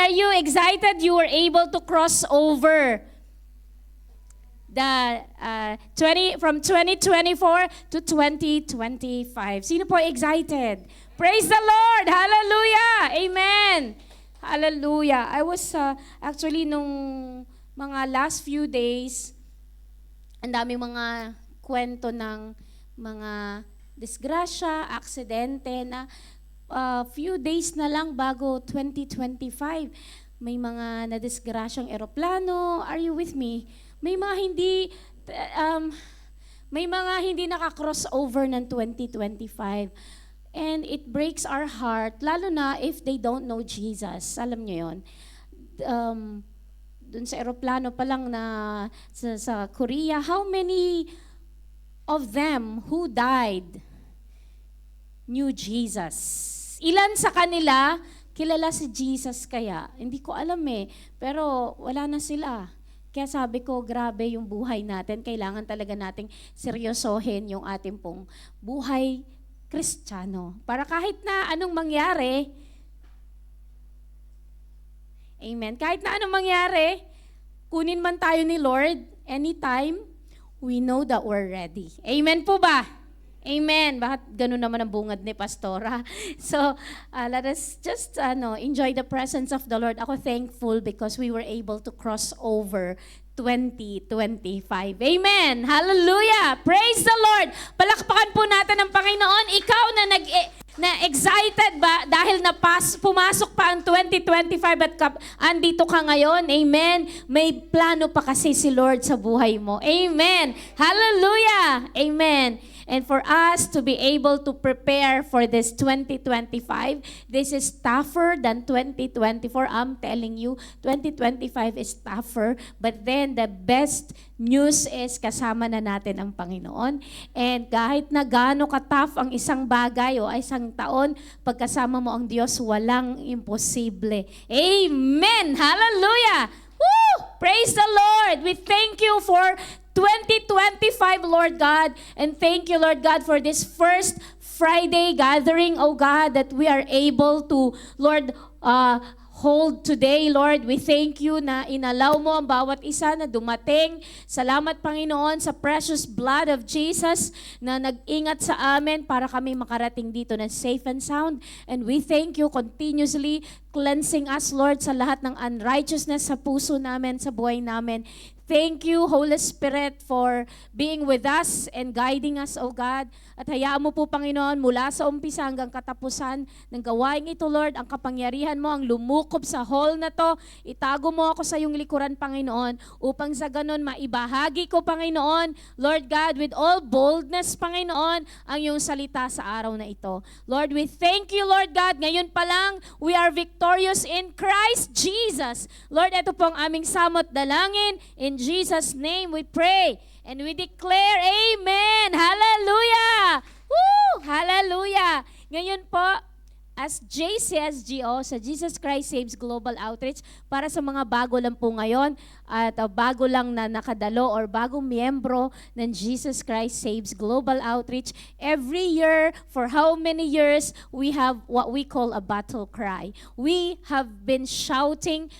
are you excited you were able to cross over the from 2024 to 2025? Sino po excited? Praise the Lord! Hallelujah! Amen! Hallelujah! I was actually nung mga last few days, ang daming mga kwento ng mga disgrasya, aksidente na few days na lang bago 2025. May mga nadisgrasyang eroplano. Are you with me? May mga hindi naka-crossover ng 2025. And it breaks our heart, lalo na if they don't know Jesus. Alam nyo yun. Dun sa eroplano pa lang na sa Korea, how many of them who died knew Jesus? Ilan sa kanila kilala si Jesus kaya? Hindi ko alam pero wala na sila. Kaya sabi ko, grabe yung buhay natin. Kailangan talaga nating seryosohin yung ating pong buhay Kristiyano. Para kahit na anong mangyari, amen, kahit na anong mangyari, kunin man tayo ni Lord, anytime, we know that we're ready. Amen po ba? Amen. Bakit ganun naman ang bungad ni Pastora? So, let us just enjoy the presence of the Lord. Ako thankful because we were able to cross over 2025. Amen. Hallelujah. Praise the Lord. Palakpakan po natin ang Panginoon. Ikaw na excited ba dahil pumasok pa ang 2025 at andito ka ngayon? Amen. May plano pa kasi si Lord sa buhay mo. Amen. Hallelujah. Amen. And for us to be able to prepare for this 2025, this is tougher than 2024. I'm telling you, 2025 is tougher. But then the best news is kasama na natin ang Panginoon. And kahit na gaano ka-tough ang isang bagay o isang taon, pagkasama mo ang Diyos, walang imposible. Amen! Hallelujah! Woo! Praise the Lord! We thank you for 2025, Lord God. And thank you, Lord God, for this first Friday gathering, oh God, that we are able to, Lord, hold today, Lord. We thank you na inalaw mo ang bawat isa na dumating. Salamat, Panginoon, sa precious blood of Jesus na nag-ingat sa amin para kami makarating dito na safe and sound. And we thank you continuously cleansing us, Lord, sa lahat ng unrighteousness sa puso namin, sa buhay namin. Thank you, Holy Spirit, for being with us and guiding us, O God. At hayaan mo po, Panginoon, mula sa umpisa hanggang katapusan ng gawain ito, Lord, ang kapangyarihan mo ang lumukob sa hall na to. Itago mo ako sa iyong likuran, Panginoon, upang sa ganon maibahagi ko, Panginoon, Lord God, with all boldness, Panginoon, ang iyong salita sa araw na ito. Lord, we thank you, Lord God. Ngayon pa lang, we are victorious in Christ Jesus. Lord, ito po ang aming samot dalangin. In Jesus' name we pray and we declare amen. Hallelujah! Woo! Hallelujah! Ngayon po, as JCSGO, sa Jesus Christ Saves Global Outreach, para sa mga bago lang po ngayon at bago lang na nakadalo or bagong miyembro ng Jesus Christ Saves Global Outreach, every year, for how many years, we have what we call a battle cry. We have been shouting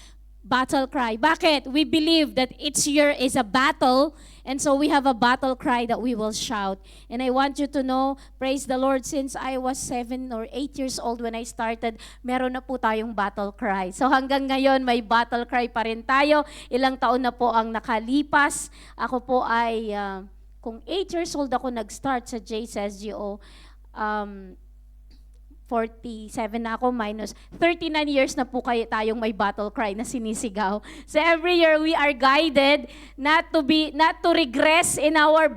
battle cry. Bakit? We believe that each year is a battle, and so we have a battle cry that we will shout. And I want you to know, praise the Lord, since I was 7 or 8 years old when I started, meron na po tayong battle cry. So hanggang ngayon, may battle cry pa rin tayo. Ilang taon na po ang nakalipas. Ako po ay, kung 8 years old ako nag-start sa JCSGO, 47 na ako, minus 39 years na po tayong may battle cry na sinisigaw. So every year we are guided not to regress in our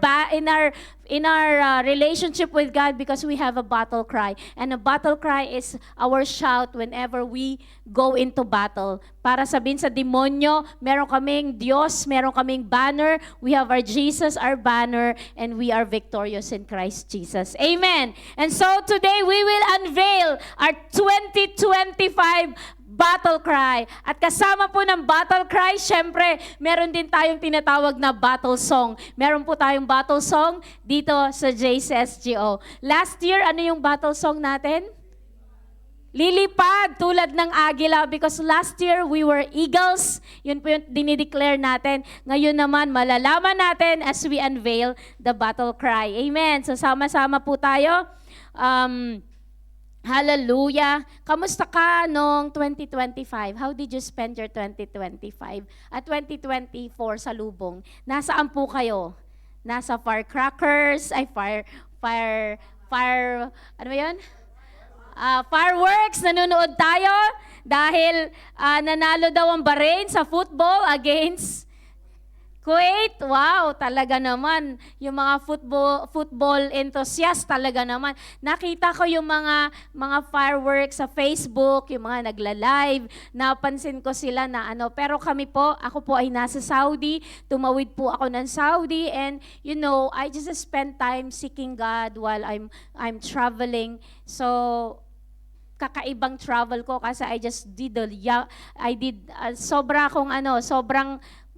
relationship with God because we have a battle cry. And a battle cry is our shout whenever we go into battle. Para sabihin sa demonyo, meron kaming Diyos, meron kaming banner, we have our Jesus, our banner, and we are victorious in Christ Jesus. Amen. And so today we will unveil our 2025 battle cry. At kasama po ng battle cry, syempre, meron din tayong tinatawag na battle song. Meron po tayong battle song dito sa JCSGO. Last year, ano yung battle song natin? lilipad tulad ng agila because last year we were eagles. Yun po yung dinideclare natin. Ngayon naman, malalaman natin as we unveil the battle cry. Amen. So sama-sama po tayo. Hallelujah. Kamusta ka noong 2025? How did you spend your 2025? At 2024 sa lubong, nasaan po kayo? Nasa firecrackers, ano ba yun? Fireworks, nanonood tayo dahil nanalo daw ang Bahrain sa football against Kuwait. Wow, talaga naman. Yung mga football enthusiast talaga naman. Nakita ko yung mga fireworks sa Facebook, yung mga nagla-live. Napansin ko sila na ano. Pero ako po ay nasa Saudi. Tumawid po ako ng Saudi and you know, I just spend time seeking God while I'm traveling. So kakaibang travel ko kasi I did sobrang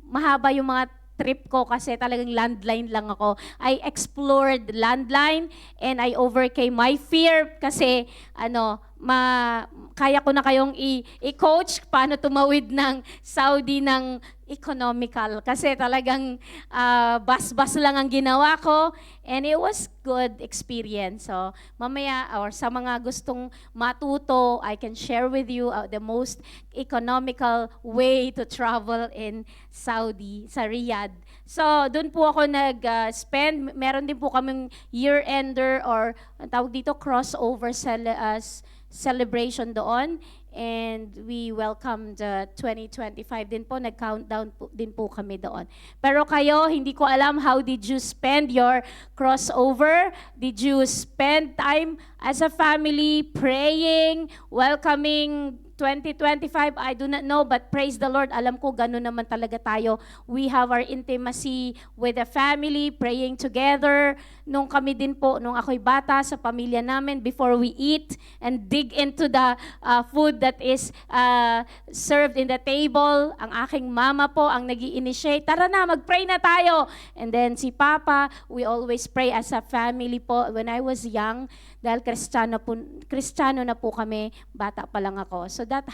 mahaba yung mga trip ko kasi talagang landline lang ako. I explored landline and I overcame my fear kasi kaya ko na kayong i-coach paano tumawid ng Saudi ng economical kasi talagang bus lang ang ginawa ko and it was good experience. So mamaya or sa mga gustong matuto, I can share with you the most economical way to travel in Saudi, sa Riyadh. So doon po ako nag-spend. Meron din po kaming year-ender or ang tawag dito crossover celebration doon. And we welcome the 2025 din po, nag-countdown din po kami doon. Pero kayo, hindi ko alam, how did you spend your crossover? Did you spend time as a family praying, welcoming 2025? I do not know, but praise the Lord, alam ko ganun naman talaga tayo. We have our intimacy with the family, praying together. Nung kami din po, nung ako'y bata sa pamilya namin, before we eat and dig into the food that is served in the table, ang aking mama po ang nag-i-initiate, tara na, mag-pray na tayo. And then si Papa, we always pray as a family po. When I was young, dahil Kristiyano na po kami, bata pa lang ako. So that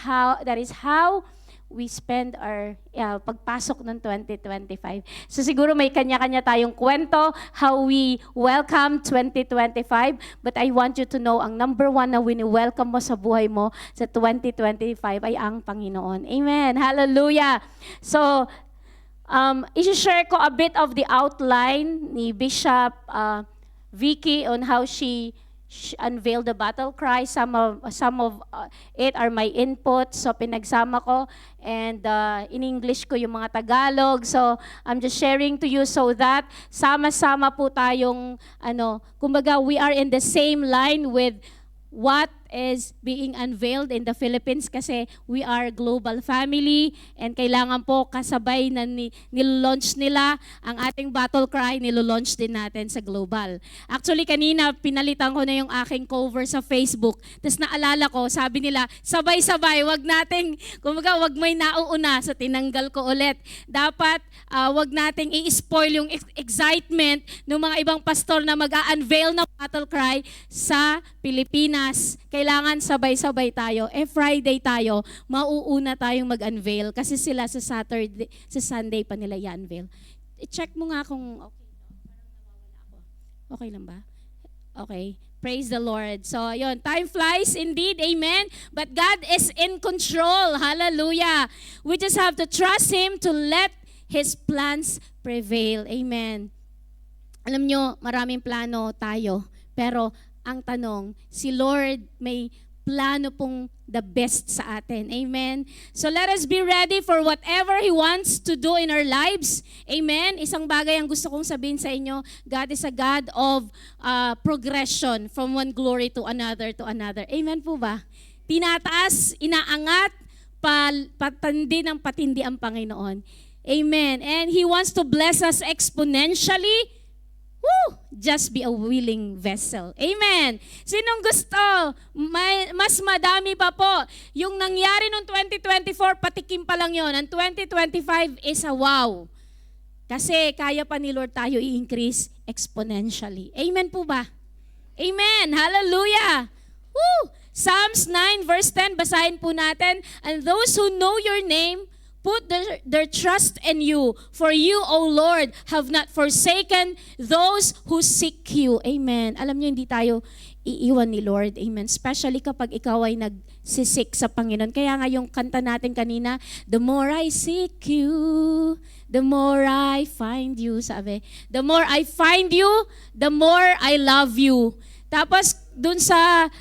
is how we spend our pagpasok ng 2025. So siguro may kanya-kanya tayong kwento how we welcome 2025, but I want you to know ang number one na wini-welcome mo sa buhay mo sa 2025 ay ang Panginoon. Amen. Hallelujah. So i-share ko a bit of the outline ni Bishop Vicky on how she unveiled the battle cry. Some of it are my input, so pinagsama ko, and in English ko yung mga Tagalog. So I'm just sharing to you so that sama-sama po tayong kumbaga we are in the same line with what is being unveiled in the Philippines kasi we are global family and kailangan po kasabay na nil-launch nila ang ating battle cry, nil-launch din natin sa global. Actually, kanina pinalitan ko na yung aking cover sa Facebook. Tapos naalala ko, sabi nila, sabay-sabay, wag may nauuna, so tinanggal ko ulit. Dapat, wag nating i-spoil yung excitement ng mga ibang pastor na mag-a-unveil na battle cry sa Pilipinas. Kailangan sabay-sabay tayo. Friday tayo, mauuna tayong mag-unveil kasi sila sa Sunday pa nila i-unveil. I-check mo nga kung okay. Okay lang ba? Okay. Praise the Lord. So, yun. Time flies indeed. Amen. But God is in control. Hallelujah. We just have to trust Him to let His plans prevail. Amen. Alam nyo, maraming plano tayo. Pero, ang tanong, si Lord may plano pong the best sa atin. Amen? So let us be ready for whatever He wants to do in our lives. Amen? Isang bagay ang gusto kong sabihin sa inyo, God is a God of progression from one glory to another to another. Amen po ba? Tinataas, inaangat, patindi ng patindi ang Panginoon. Amen? And He wants to bless us exponentially. Woo! Just be a willing vessel. Amen. Sinong gusto? Mas madami pa po. Yung nangyari noong 2024, patikim pa lang yon. Ang 2025 is a wow. Kasi kaya pa ni Lord tayo i-increase exponentially. Amen po ba? Amen. Hallelujah. Woo! Psalms 9 verse 10, basahin po natin. And those who know your name, put their trust in you. For you, O Lord, have not forsaken those who seek you. Amen. Alam niyo, hindi tayo iiwan ni Lord. Amen. Especially kapag ikaw ay nagsisik sa Panginoon. Kaya nga yung kanta natin kanina, the more I seek you, the more I find you. Sabi, the more I find you, the more I love you. Tapos, dun sa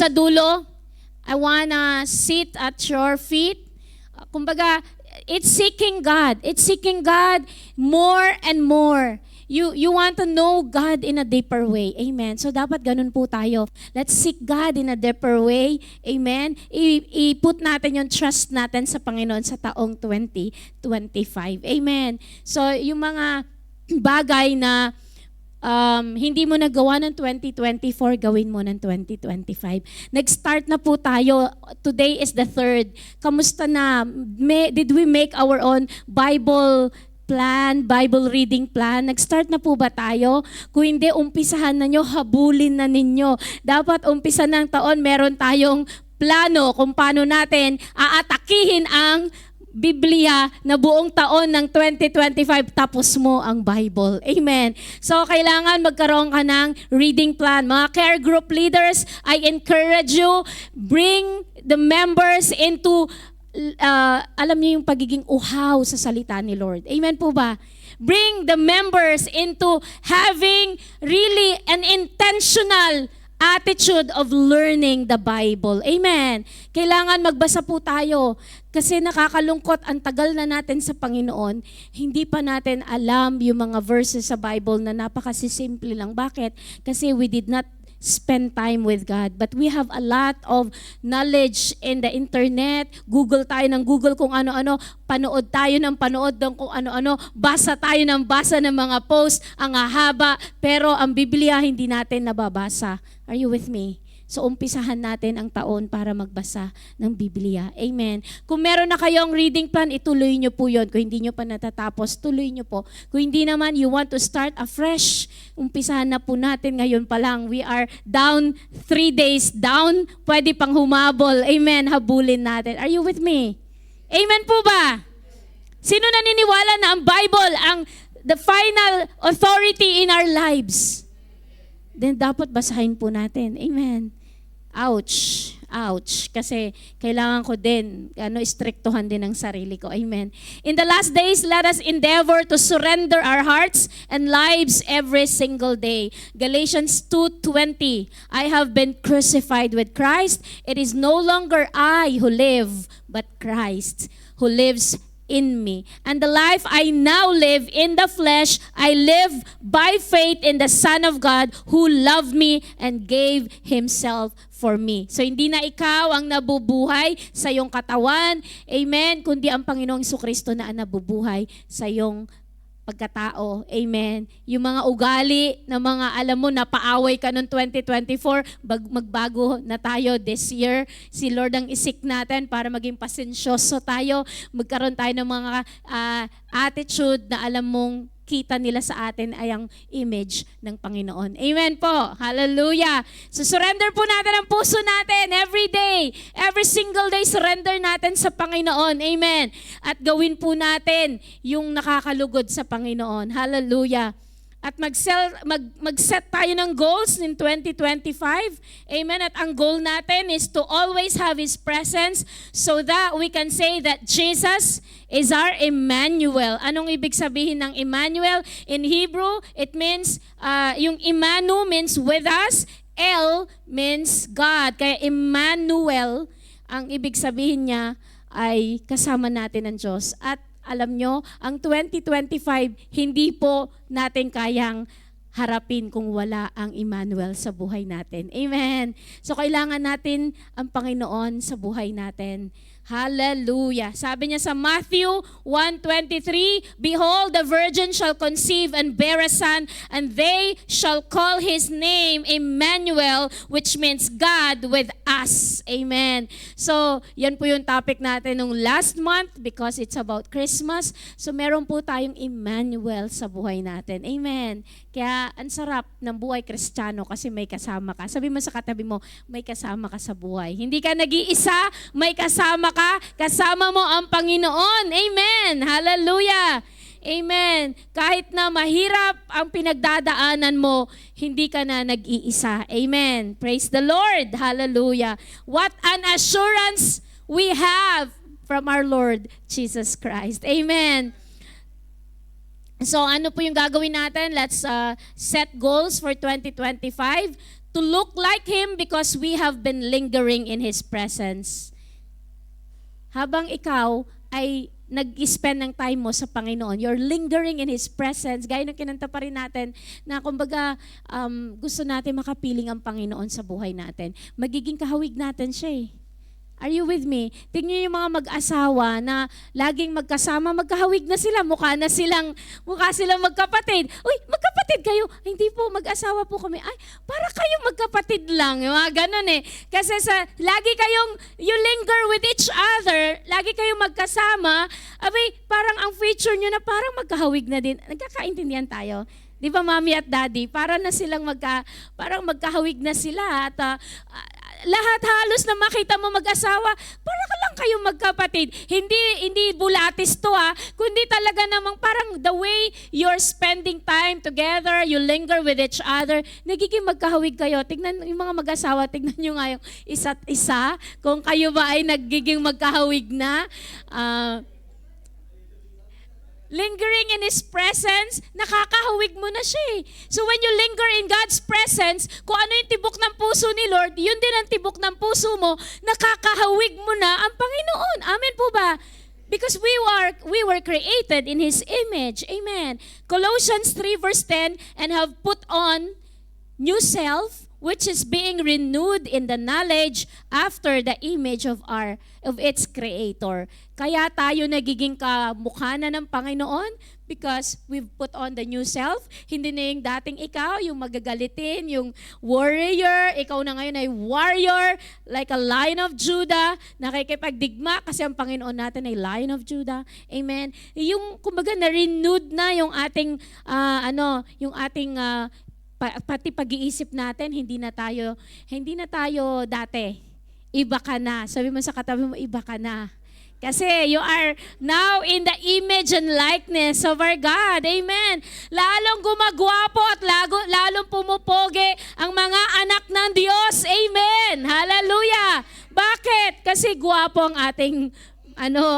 dulo, I wanna sit at your feet. Kumbaga, it's seeking God. It's seeking God more and more. You want to know God in a deeper way. Amen. So dapat ganun po tayo. Let's seek God in a deeper way. Amen. I-put natin yung trust natin sa Panginoon sa taong 2025. Amen. So yung mga bagay na hindi mo nagawa ng 2024, gawin mo ng 2025. Nag-start na po tayo. Today is the 3rd. Kamusta na? Did we make our own Bible plan, Bible reading plan? Nag-start na po ba tayo? Kung hindi, umpisahan na nyo, habulin na ninyo. Dapat umpisa ng taon, meron tayong plano kung paano natin aatakihin ang Biblia na buong taon ng 2025, tapos mo ang Bible. Amen. So, kailangan magkaroon ka ng reading plan. Mga care group leaders, I encourage you, bring the members into, alam niyo yung pagiging uhaw sa salita ni Lord. Amen po ba? Bring the members into having really an intentional attitude of learning the Bible. Amen. Kailangan magbasa po tayo kasi nakakalungkot, ang tagal na natin sa Panginoon, hindi pa natin alam yung mga verses sa Bible na napakasisimple lang. Bakit? Kasi we did not spend time with God. But we have a lot of knowledge in the internet. Google tayo ng Google kung ano-ano. Panood tayo ng panood ng kung ano-ano. Basa tayo ng basa ng mga post. Ang hahaba. Pero ang Biblia hindi natin nababasa. Are you with me? So, umpisahan natin ang taon para magbasa ng Biblia. Amen. Kung meron na kayong reading plan, ituloy nyo po yun. Kung hindi nyo pa natatapos, tuloy nyo po. Kung hindi naman, you want to start afresh, umpisahan na po natin ngayon pa lang. We are down 3 days down. Pwede pang humabol. Amen. Habulin natin. Are you with me? Amen po ba? Sino naniniwala na ang Bible ang the final authority in our lives? Then dapat basahin po natin. Amen. Ouch. Ouch. Kasi kailangan ko din, istriktuhan din ang sarili ko. Amen. In the last days, let us endeavor to surrender our hearts and lives every single day. Galatians 2:20. I have been crucified with Christ. It is no longer I who live, but Christ who lives in me. And the life I now live in the flesh, I live by faith in the Son of God who loved me and gave Himself for me. So hindi na ikaw ang nabubuhay sa iyong katawan, amen, kundi ang Panginoong Jesucristo na ang nabubuhay sa iyong pagkatao. Amen. Yung mga ugali na mga alam mo napaaway ka noong 2024, magbago na tayo this year. Si Lord ang isik natin para maging pasensyoso tayo. Magkaroon tayo ng mga attitude na alam mong kita nila sa atin ay ang image ng Panginoon. Amen po. Hallelujah. So surrender po natin ang puso natin every day. Every single day, surrender natin sa Panginoon. Amen. At gawin po natin yung nakakalugod sa Panginoon. Hallelujah. At mag-set tayo ng goals in 2025. Amen. At ang goal natin is to always have His presence so that we can say that Jesus is our Emmanuel. Anong ibig sabihin ng Emmanuel? In Hebrew, it means, yung Emmanuel means with us. El means God. Kaya Emmanuel, ang ibig sabihin niya ay kasama natin ng Diyos. At alam nyo, ang 2025, hindi po natin kayang harapin kung wala ang Emmanuel sa buhay natin. Amen. So kailangan natin ang Panginoon sa buhay natin. Hallelujah. Sabi niya sa Matthew 1:23, "Behold, the virgin shall conceive and bear a son, and they shall call his name Emmanuel," which means God with us. Amen. So, yan po yung topic natin nung last month because it's about Christmas. So, meron po tayong Emmanuel sa buhay natin. Amen. Kaya, ang sarap ng buhay Kristiyano kasi may kasama ka. Sabi mo sa katabi mo, may kasama ka sa buhay. Hindi ka nag-iisa, may kasama ka. Kasama mo ang Panginoon. Amen. Hallelujah. Amen. Kahit na mahirap ang pinagdadaanan mo, hindi ka na nag-iisa. Amen. Praise the Lord. Hallelujah. What an assurance we have from our Lord Jesus Christ. Amen. So ano po yung gagawin natin? Let's set goals for 2025 to look like Him because we have been lingering in His presence. Habang ikaw ay nag-spend ng time mo sa Panginoon, you're lingering in His presence. Gaya ng kinanta pa rin natin na kumbaga gusto natin makapiling ang Panginoon sa buhay natin. Magiging kahawig natin siya eh. Are you with me? Tingnan niyo yung mga mag-asawa na laging magkasama, magkahawig na sila, mukha silang magkapatid. Uy, magkapatid kayo? Ay, hindi po, mag-asawa po kami. Ay, para kayong magkapatid lang. Yung mga ganun eh. Kasi lagi kayong, you linger with each other, lagi kayong magkasama, abay, parang ang feature nyo na parang magkahawig na din. Nagkakaintindihan tayo. Di ba, mami at daddy? Parang magkahawig na sila at lahat halos na makita mo mag-asawa, para ka lang kayong magkapatid. Hindi bulatis to kundi talaga namang parang the way you're spending time together, you linger with each other, nagiging magkahawig kayo. Tignan yung mga mag-asawa, tignan nyo nga yung isa't isa, kung kayo ba ay nagiging magkahawig na. Lingering in His presence, nakakahawig mo na siya eh. So when you linger in God's presence, kung ano yung tibok ng puso ni Lord, yun din ang tibok ng puso mo, nakakahawig mo na ang Panginoon. Amen po ba? Because we were created in His image. Amen. Colossians 3 verse 10, "And have put on new self, which is being renewed in the knowledge after the image of its Creator." Kaya tayo nagiging kamukha na ng Panginoon because we've put on the new self. Hindi na yung dating ikaw, yung magagalitin, yung warrior. Ikaw na ngayon ay warrior, like a Lion of Judah, nakikipagdigma kasi ang Panginoon natin ay Lion of Judah. Amen. Yung kumbaga na-renewed na yung ating pati pag-iisip natin, hindi na tayo dati. Iba ka na. Sabi mo sa katabi mo, iba ka na. Kasi you are now in the image and likeness of our God. Amen. Lalong gumagwapo at lalong pumupogi ang mga anak ng Diyos. Amen. Hallelujah. Bakit? Kasi gwapo ang ating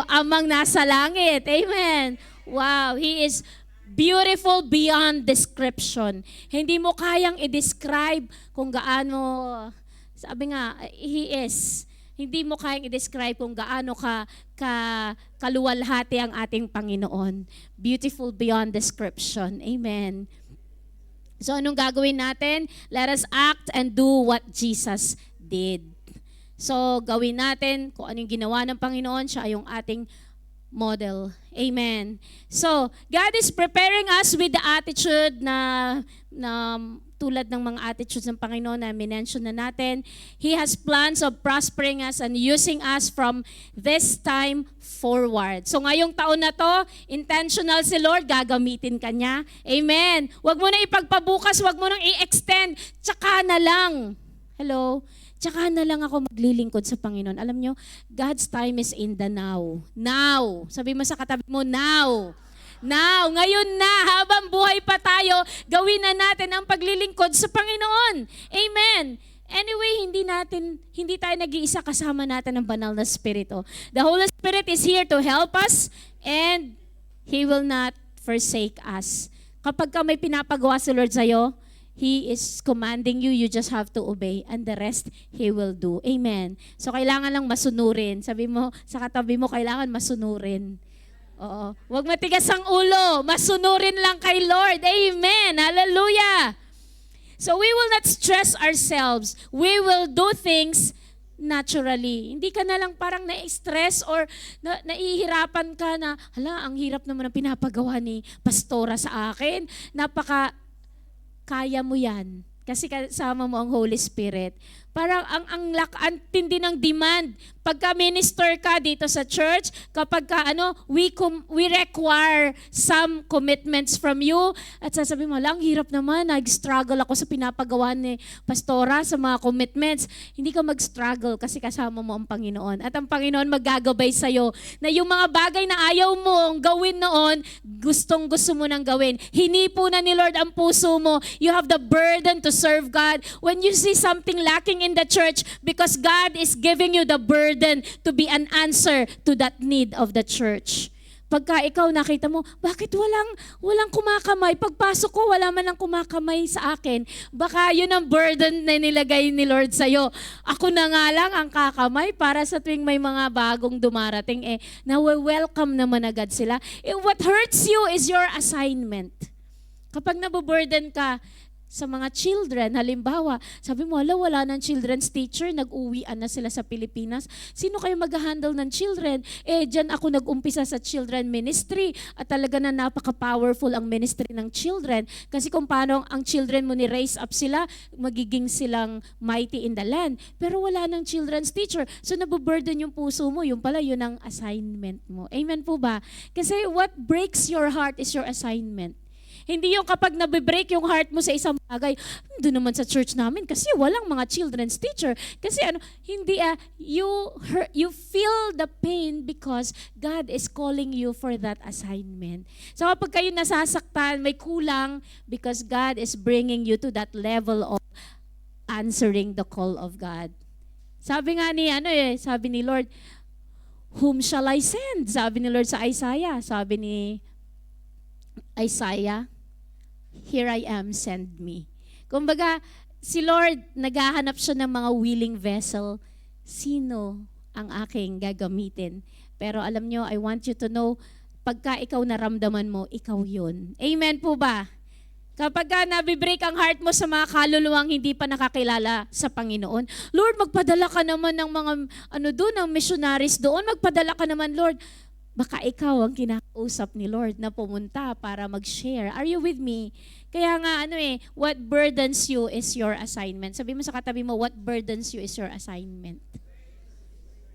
amang nasa langit. Amen. Wow. He is beautiful beyond description. Hindi mo kayang i-describe kung gaano, sabi nga, He is. Hindi mo kayang i-describe kung gaano kaluwalhati ang ating Panginoon. Beautiful beyond description. Amen. So anong gagawin natin? Let us act and do what Jesus did. So gawin natin kung anong ginawa ng Panginoon, siya yung ating model. Amen. So, God is preparing us with the attitude na tulad ng mga attitudes ng Panginoon na minention na natin. He has plans of prospering us and using us from this time forward. So, ngayong taon na to, intentional si Lord, gagamitin ka niya. Amen. Huwag mo na ipagpabukas, huwag mo nang i-extend, tsaka na lang. Hello? Tsaka na lang ako maglilingkod sa Panginoon. Alam nyo, God's time is in the now. Now. Sabi mo sa katabi mo, now. Now. Ngayon na, habang buhay pa tayo, gawin na natin ang paglilingkod sa Panginoon. Amen. Anyway, hindi tayo nag-iisa, kasama natin ang banal na Espiritu. The Holy Spirit is here to help us and He will not forsake us. Kapag may pinapagawa si Lord sa'yo, He is commanding you, you just have to obey, and the rest He will do. Amen. So, kailangan lang masunurin. Sabi mo, sa katabi mo, kailangan masunurin. Oo. Huwag matigas ang ulo. Masunurin lang kay Lord. Amen. Hallelujah. So, we will not stress ourselves. We will do things naturally. Hindi ka na lang parang na-stress or naihirapan ka na, hala, ang hirap naman ang pinapagawa ni pastora sa akin. Kaya mo yan. Kasi kasama mo ang Holy Spirit. Parang ang tindi ng demand. Pagka minister ka dito sa church, kapag we require some commitments from you, at sasabihin mo, lang hirap naman, nag-struggle ako sa pinapagawa ni pastora sa mga commitments. Hindi ka mag-struggle kasi kasama mo ang Panginoon. At ang Panginoon maggagabay sa'yo na yung mga bagay na ayaw mong gawin noon, gustong-gusto mo nang gawin. Hinipo na ni Lord ang puso mo. You have the burden to serve God. When you see something lacking in the church, because God is giving you the burden to be an answer to that need of the church. Pagka ikaw nakita mo, bakit walang kumakamay? Pagpasok ko, wala man lang kumakamay sa akin. Baka yun ang burden na nilagay ni Lord sa'yo. Ako na nga lang ang kakamay para sa tuwing may mga bagong dumarating, na-welcome naman agad sila. What hurts you is your assignment. Kapag nabuburden ka sa mga children, halimbawa, sabi mo, wala ng children's teacher, nag-uwian na sila sa Pilipinas. Sino kayo mag-handle ng children? Diyan ako nag-umpisa sa children ministry at talaga na napaka-powerful ang ministry ng children. Kasi kung paano ang children mo ni-raise up sila, magiging silang mighty in the land. Pero wala ng children's teacher. So nabuburden yung puso mo, yung pala yun ang assignment mo. Amen po ba? Kasi what breaks your heart is your assignment. Hindi yung kapag nabibreak yung heart mo sa isang bagay, doon naman sa church namin kasi walang mga children's teacher. Kasi you feel the pain because God is calling you for that assignment. So kapag kayo nasasaktan, may kulang because God is bringing you to that level of answering the call of God. Sabi nga sabi ni Lord, whom shall I send? Sabi ni Lord sa Isaiah. Sabi ni Isaiah, here I am, send me. Kumbaga, si Lord, naghahanap siya ng mga willing vessel. Sino ang aking gagamitin? Pero alam nyo, I want you to know, pagka ikaw naramdaman mo, ikaw yun. Amen po ba? Kapag nabibreak ang heart mo sa mga kaluluwang hindi pa nakakilala sa Panginoon, Lord, magpadala ka naman ng mga, ng missionaries doon. Magpadala ka naman, Lord. Baka ikaw ang kinakausap ni Lord na pumunta para mag-share. Are you with me? Kaya nga, what burdens you is your assignment. Sabi mo sa katabi mo, what burdens you is your assignment.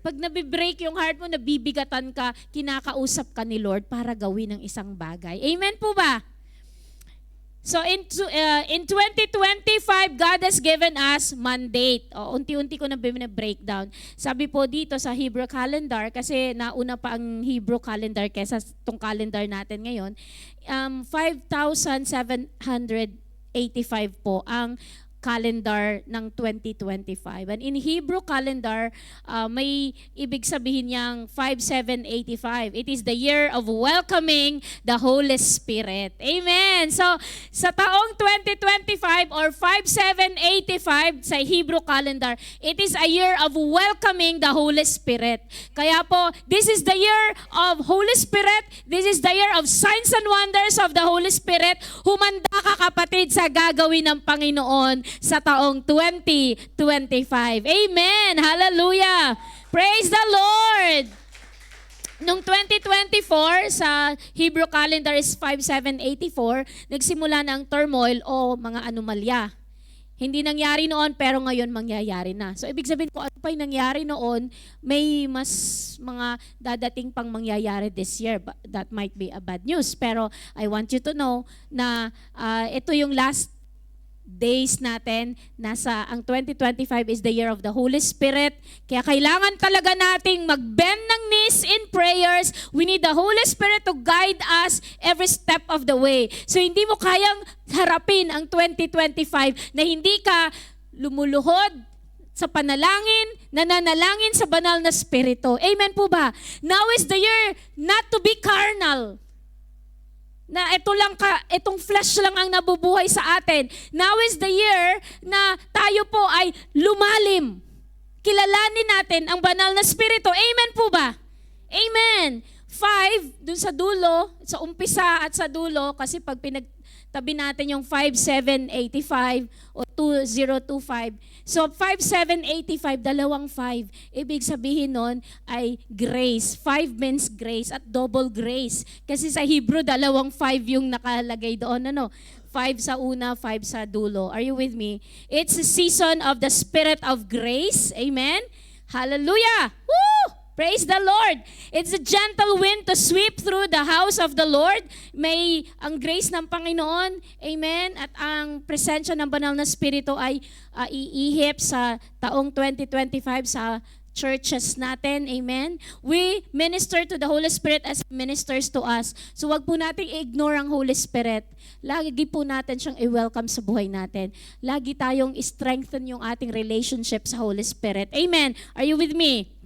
Pag nabibreak yung heart mo, nabibigatan ka, kinakausap ka ni Lord para gawin ng isang bagay. Amen po ba? So in 2025, God has given us mandate. Unti-unti ko na breakdown. Sabi po dito sa Hebrew calendar, kasi nauna pa ang Hebrew calendar kesa itong calendar natin ngayon, 5,785 po ang calendar ng 2025. And in Hebrew calendar, may ibig sabihin niyang 5785. It is the year of welcoming the Holy Spirit. Amen! So, sa taong 2025 or 5785 sa Hebrew calendar, it is a year of welcoming the Holy Spirit. Kaya po, this is the year of Holy Spirit. This is the year of signs and wonders of the Holy Spirit. Humanda ka, kapatid, sa gagawin ng Panginoon sa taong 2025. Amen! Hallelujah! Praise the Lord! Noong 2024, sa Hebrew calendar is 5784, nagsimula na ang turmoil o mga anomalya. Hindi nangyari noon, pero ngayon mangyayari na. So, ibig sabihin ko, ano pa yung nangyari noon, may mas mga dadating pang mangyayari this year. That might be a bad news. Pero I want you to know na ito yung last days natin, ang 2025 is the year of the Holy Spirit. Kaya kailangan talaga nating mag-bend ng knees in prayers. We need the Holy Spirit to guide us every step of the way. So hindi mo kayang harapin ang 2025 na hindi ka lumuluhod sa panalangin, nananalangin sa banal na spirito. Amen po ba? Now is the year not to be carnal. Na itong flesh lang ang nabubuhay sa atin. Now is the year na tayo po ay lumalim. Kilalanin natin ang banal na spirito. Amen po ba? Amen. 5, dun sa dulo, sa umpisa at sa dulo, kasi pag Tabi natin yung 5785 o 2025. So 5785, dalawang 5. Ibig sabihin nun ay grace. 5 means grace at double grace. Kasi sa Hebrew, dalawang 5 yung nakalagay doon. 5 sa una, 5 sa dulo. Are you with me? It's a season of the Spirit of grace. Amen? Hallelujah! Woo! Praise the Lord! It's a gentle wind to sweep through the house of the Lord. May ang grace ng Panginoon. Amen? At ang presensya ng banal na Espiritu ay iihip sa taong 2025 sa churches natin. Amen? We minister to the Holy Spirit as He ministers to us. So wag po nating i-ignore ang Holy Spirit. Lagi po natin siyang i-welcome sa buhay natin. Lagi tayong strengthen yung ating relationship sa Holy Spirit. Amen? Are you with me?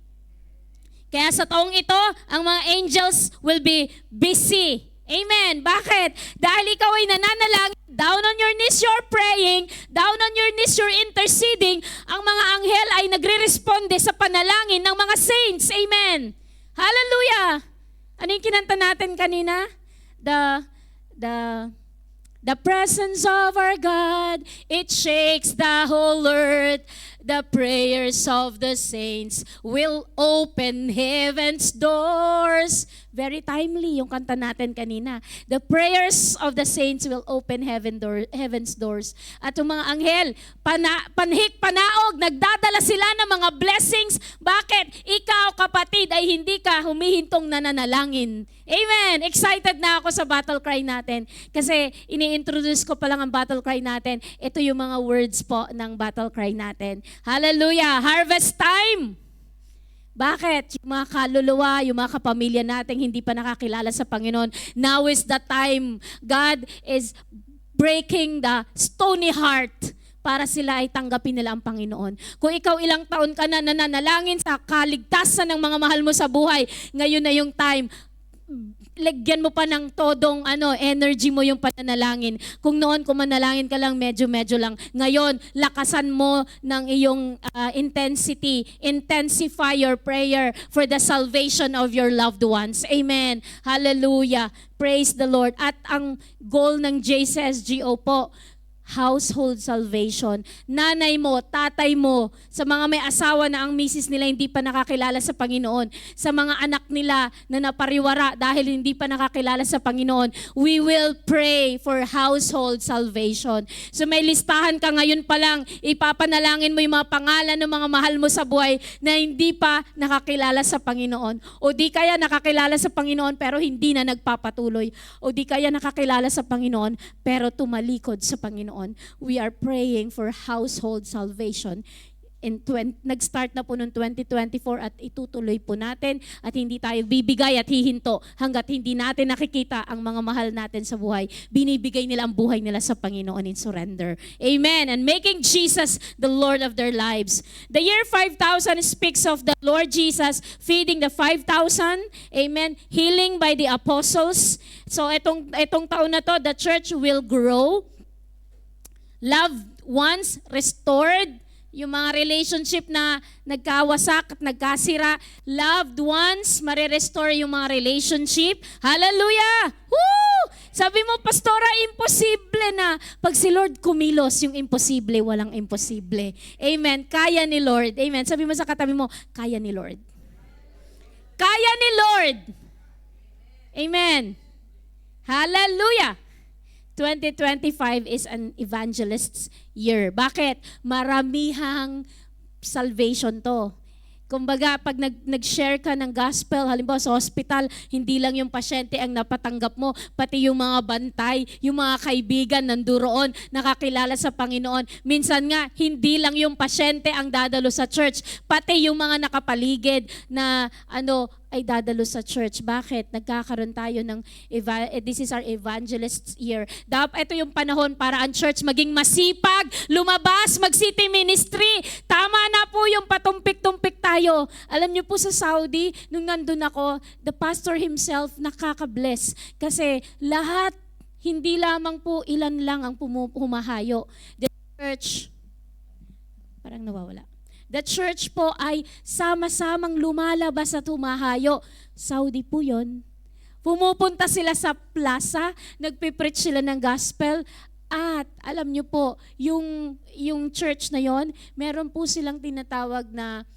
Kaya sa taong ito, ang mga angels will be busy. Amen. Bakit? Dahil ikaw ay nananalangin, down on your knees you're praying, down on your knees you're interceding, ang mga anghel ay nagre-responde sa panalangin ng mga saints. Amen. Hallelujah. Ano yung kinanta natin kanina? The presence of our God, it shakes the whole earth. The prayers of the saints will open heaven's doors. Very timely yung kanta natin kanina. The prayers of the saints will open heaven's doors. At yung mga anghel, panhik, panaog, nagdadala sila ng mga blessings. Bakit? Ikaw, kapatid, ay hindi ka humihintong nananalangin. Amen! Excited na ako sa battle cry natin. Kasi ini-introduce ko pa lang ang battle cry natin. Ito yung mga words po ng battle cry natin. Hallelujah! Harvest time! Bakit? Yung mga kaluluwa, yung mga kapamilya natin hindi pa nakakilala sa Panginoon. Now is the time. God is breaking the stony heart para sila ay tanggapin nila ang Panginoon. Kung ikaw ilang taon ka na nananalangin sa kaligtasan ng mga mahal mo sa buhay, ngayon na yung time. Lagyan mo pa ng todong energy mo yung pananalangin. Kung noon kung manalangin ka lang, medyo lang. Ngayon, lakasan mo ng iyong intensity. Intensify your prayer for the salvation of your loved ones. Amen. Hallelujah. Praise the Lord. At ang goal ng JCSGO po, household salvation. Nanay mo, tatay mo, sa mga may asawa na ang misis nila hindi pa nakakilala sa Panginoon, sa mga anak nila na napariwara dahil hindi pa nakakilala sa Panginoon, we will pray for household salvation. So may listahan ka ngayon pa lang, ipapanalangin mo yung mga pangalan ng mga mahal mo sa buhay na hindi pa nakakilala sa Panginoon. O di kaya nakakilala sa Panginoon pero hindi na nagpapatuloy. O di kaya nakakilala sa Panginoon pero tumalikod sa Panginoon. We are praying for household salvation. Nag-start na po noong 2024 at itutuloy po natin at hindi tayo bibigay at hihinto hanggat hindi natin nakikita ang mga mahal natin sa buhay. Binibigay nila ang buhay nila sa Panginoon in surrender. Amen. And making Jesus the Lord of their lives. The year 5000 speaks of the Lord Jesus feeding the 5,000. Amen. Healing by the apostles. So itong taon na to, the church will grow. Loved ones restored, yung mga relationship na nagkawasak at nagkasira, loved ones, marirestore yung mga relationship. Hallelujah! Woo! Sabi mo, Pastora, imposible na. Pag si Lord kumilos, yung imposible, walang imposible. Amen. Kaya ni Lord. Amen. Sabi mo sa katabi mo, kaya ni Lord. Kaya ni Lord. Amen. Hallelujah! 2025 is an evangelist's year. Bakit? Maramihang salvation to. Kumbaga, pag nag-share ka ng gospel, halimbawa sa hospital, hindi lang yung pasyente ang napatanggap mo, pati yung mga bantay, yung mga kaibigan nanduroon, nakakilala sa Panginoon. Minsan nga, hindi lang yung pasyente ang dadalo sa church, pati yung mga nakapaligid na ay dadalo sa church. Bakit? Nagkakaroon tayo ng, this is our evangelist's year. Ito yung panahon para ang church maging masipag, lumabas, mag-city ministry. Tama na po yung patumpik-tumpik tayo. Alam niyo po sa Saudi, nung nandun ako, the pastor himself nakaka-bless. Kasi lahat, hindi lamang po ilan lang ang humahayo. The church, parang nawawala. The church po ay sama-samang lumalabas at humahayo. Saudi po yun. Pumupunta sila sa plaza, nagpipreach sila ng gospel, at alam nyo po, yung church na yon, meron po silang tinatawag na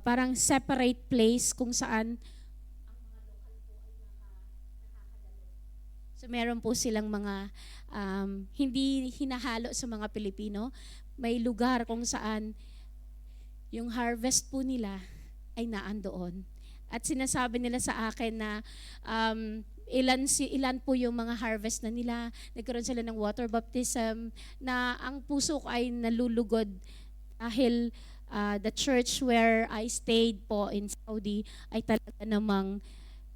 parang separate place kung saan so meron po silang mga hindi hinahalo sa mga Pilipino. May lugar kung saan yung harvest po nila ay naandoon. At sinasabi nila sa akin na ilan po yung mga harvest na nila. Nagkaroon sila ng water baptism na ang puso ko ay nalulugod dahil the church where I stayed po in Saudi ay talaga namang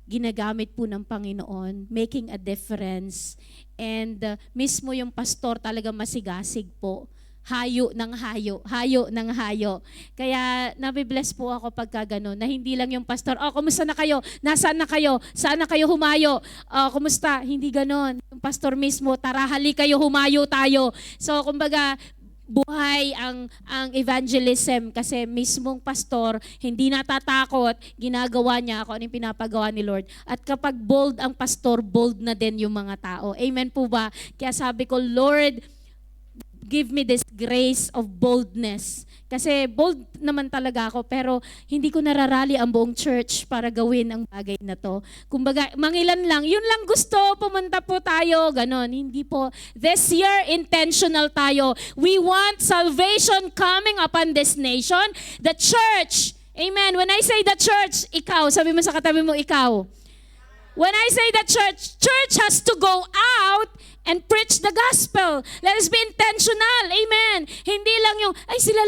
ginagamit po ng Panginoon, making a difference. And mismo yung pastor talaga masigasig po. Hayo ng hayo, hayo ng hayo. Kaya nabibless po ako pagka gano'n, na hindi lang yung pastor, kumusta na kayo? Nasaan na kayo? Saan na kayo humayo? Kumusta? Hindi gano'n. Yung pastor mismo, tara hali kayo, humayo tayo. So kumbaga, buhay ang evangelism kasi mismong pastor, hindi natatakot, ginagawa niya kung anong pinapagawa ni Lord. At kapag bold ang pastor, bold na din yung mga tao. Amen po ba? Kaya sabi ko, Lord, give me this grace of boldness. Kasi bold naman talaga ako, pero hindi ko nararali ang buong church para gawin ang bagay na to. Kumbaga, mangilan lang, yun lang gusto, pumunta po tayo, ganon. Hindi po. This year, intentional tayo. We want salvation coming upon this nation. The church, amen. When I say the church, ikaw, sabi mo sa katabi mo, ikaw. When I say the church has to go out and preach the gospel. Let us be intentional. Amen. Hindi lang yung, sila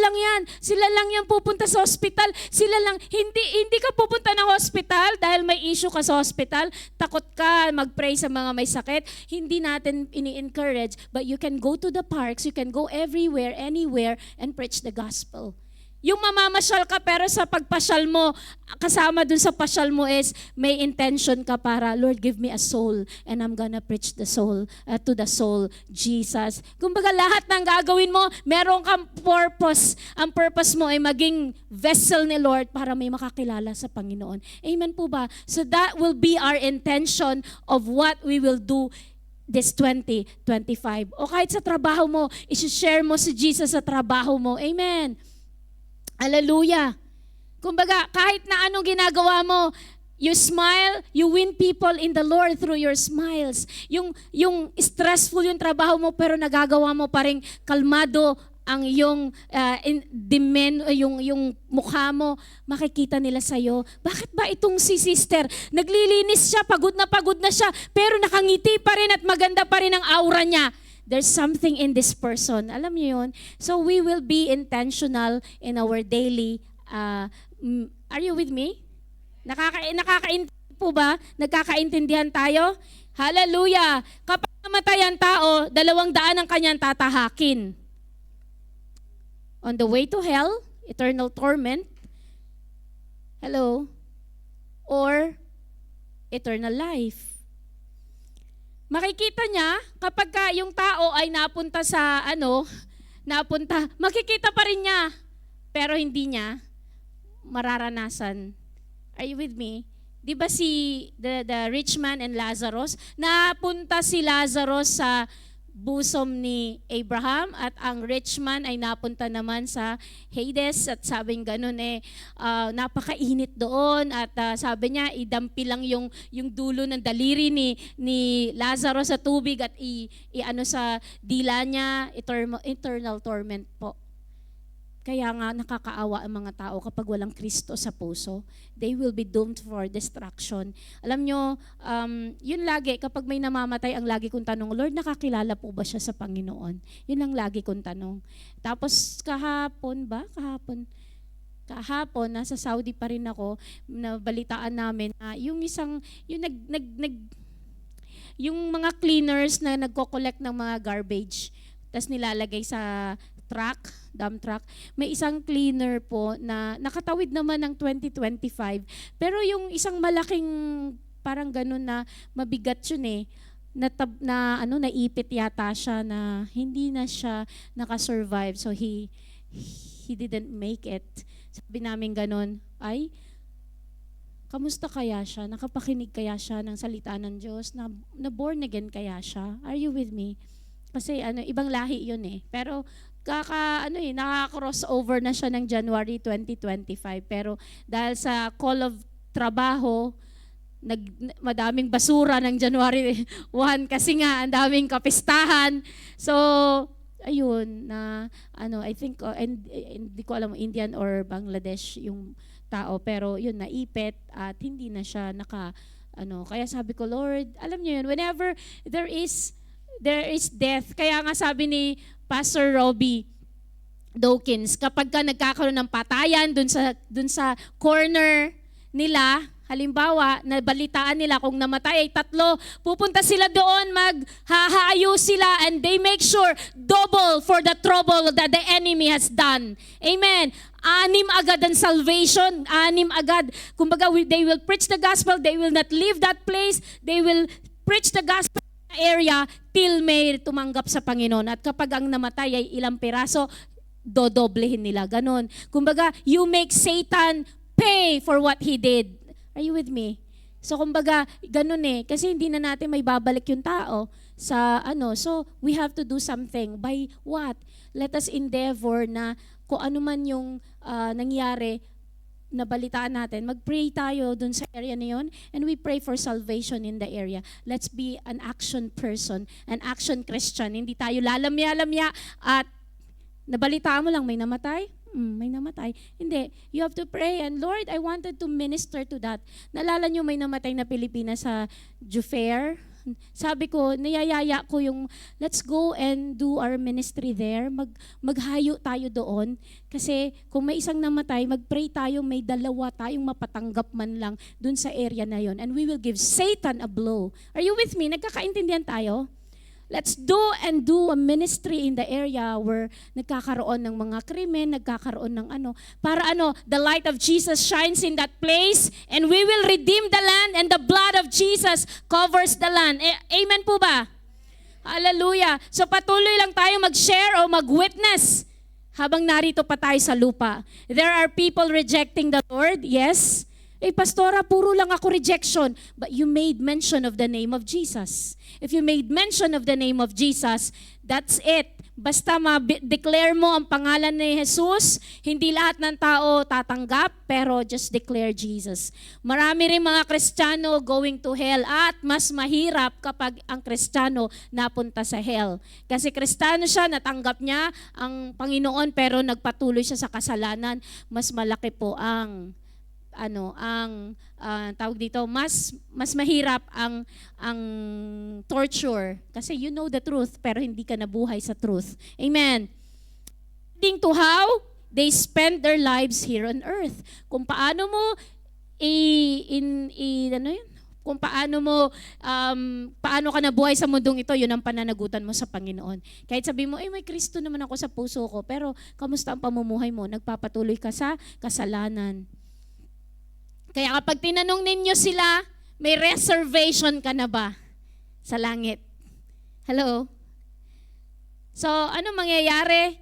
lang yan pupunta sa hospital. Sila lang, hindi ka pupunta ng hospital dahil may issue ka sa hospital. Takot ka mag-pray sa mga may sakit. Hindi natin ini-encourage, but you can go to the parks, you can go everywhere, anywhere, and preach the gospel. Yung mamamasyal ka pero sa pagpasyal mo, kasama dun sa pasyal mo is may intention ka para, Lord, give me a soul and I'm gonna preach the soul, to the soul, Jesus. Kumbaga lahat ng gagawin mo, meron kang purpose. Ang purpose mo ay maging vessel ni Lord para may makakilala sa Panginoon. Amen po ba? So that will be our intention of what we will do this 2025. O kahit sa trabaho mo, isi-share mo si Jesus sa trabaho mo. Amen. Hallelujah. Kumbaga, kahit na anong ginagawa mo, you smile, you win people in the Lord through your smiles. Yung stressful yung trabaho mo, pero nagagawa mo pa rin kalmado ang yung yung mukha mo, makikita nila sa'yo. Bakit ba itong si sister, naglilinis siya, pagod na siya, pero nakangiti pa rin at maganda pa rin ang aura niya. There's something in this person. Alam niyo yun? So we will be intentional in our daily, are you with me? Nakakaintindi po ba? Nagkakaintindihan tayo? Hallelujah! Kapag namatay ang tao, 200 ang kanyang tatahakin. On the way to hell, eternal torment, hello, or eternal life. Makikita niya kapag yung tao ay napunta sa makikita pa rin niya, pero hindi niya mararanasan. Are you with me? Di ba the rich man and Lazarus, napunta si Lazarus sa bosom ni Abraham at ang rich man ay napunta naman sa Hades at sabing ganun napakainit doon at sabi niya idampi lang yung dulo ng daliri ni Lazarus sa tubig at i-ano sa dila niya, eternal torment po. Kaya nga nakakaawa ang mga tao kapag walang Kristo sa puso. They will be doomed for destruction. Alam nyo, yun lagi, kapag may namamatay, ang lagi kong tanong, Lord, nakakilala po ba siya sa Panginoon? Yun ang lagi kong tanong. Tapos kahapon, nasa Saudi pa rin ako, nabalitaan namin na yung mga cleaners na nagko-collect ng mga garbage, tas nilalagay sa dump truck, may isang cleaner po na nakatawid naman ng 2025. Pero yung isang malaking parang ganun na mabigat yun naipit yata siya na hindi na siya nakasurvive. So he didn't make it. Sabi namin ganun, Kamusta kaya siya? Nakapakinig kaya siya ng salita ng Diyos? Na born again kaya siya? Are you with me? Kasi ibang lahi yun eh. Pero nakaka-crossover na siya ng January 2025. Pero dahil sa call of trabaho, madaming basura ng January 1 kasi nga ang daming kapistahan. So, ayun na I think hindi ko alam Indian or Bangladesh yung tao, pero yun naipit at hindi na siya kaya sabi ko, Lord, alam niyo yun, whenever there is death, kaya nga sabi ni Pastor Robbie Dawkins, kapag ka nagkakaroon ng patayan dun sa corner nila, halimbawa, nabalitaan nila kung namatay ay 3, pupunta sila doon, maghahayo sila, and they make sure double for the trouble that the enemy has done. Amen. 6 agad ang salvation, 6 agad. Kumbaga, they will preach the gospel, they will not leave that place, they will preach the gospel area till may tumanggap sa Panginoon. At kapag ang namatay ay ilang piraso, dodoblehin nila. Ganon. Kumbaga, you make Satan pay for what he did. Are you with me? So kumbaga, ganun eh. Kasi hindi na natin may babalik yung tao sa So we have to do something. By what? Let us endeavor na kung ano man yung nangyari, nabalitaan natin, mag-pray tayo dun sa area na yun, and we pray for salvation in the area. Let's be an action person, an action Christian. Hindi tayo lalamya-lamya at nabalitaan mo lang may namatay. May namatay. Hindi. You have to pray. And Lord, I wanted to minister to that. Naalala nyo may namatay na Pilipina sa Jufair? Sabi ko, niyayaya ko yung, let's go and do our ministry there. Maghayo tayo doon. Kasi kung may isang namatay, mag-pray tayo, may 2 tayong mapatanggap man lang dun sa area na yon. And we will give Satan a blow. Are you with me? Nagkakaintindihan tayo? Let's do a ministry in the area where nagkakaroon ng mga krimen, nagkakaroon ng para the light of Jesus shines in that place, and we will redeem the land, and the blood of Jesus covers the land. Amen po ba? Hallelujah. So patuloy lang tayo mag-share o mag-witness habang narito pa tayo sa lupa. There are people rejecting the Lord, yes. Pastora, puro lang ako rejection. But you made mention of the name of Jesus. If you made mention of the name of Jesus, that's it. Basta ma-declare mo ang pangalan ni Jesus, hindi lahat ng tao tatanggap, pero just declare Jesus. Marami rin mga Kristiyano going to hell, at mas mahirap kapag ang Kristiyano napunta sa hell. Kasi Kristiyano siya, natanggap niya ang Panginoon, pero nagpatuloy siya sa kasalanan. Mas malaki po ang tawag dito, mas mahirap ang torture kasi you know the truth pero hindi ka nabuhay sa truth. Amen. According to how they spend their lives here on earth. Kung paano mo kung paano ka nabuhay sa mundong ito, yun ang pananagutan mo sa Panginoon. Kahit sabi mo, may Kristo naman ako sa puso ko, pero kamusta ang pamumuhay mo? Nagpapatuloy ka sa kasalanan. Kaya kapag tinanong ninyo sila, may reservation ka na ba sa langit? Hello? So, ano mangyayari?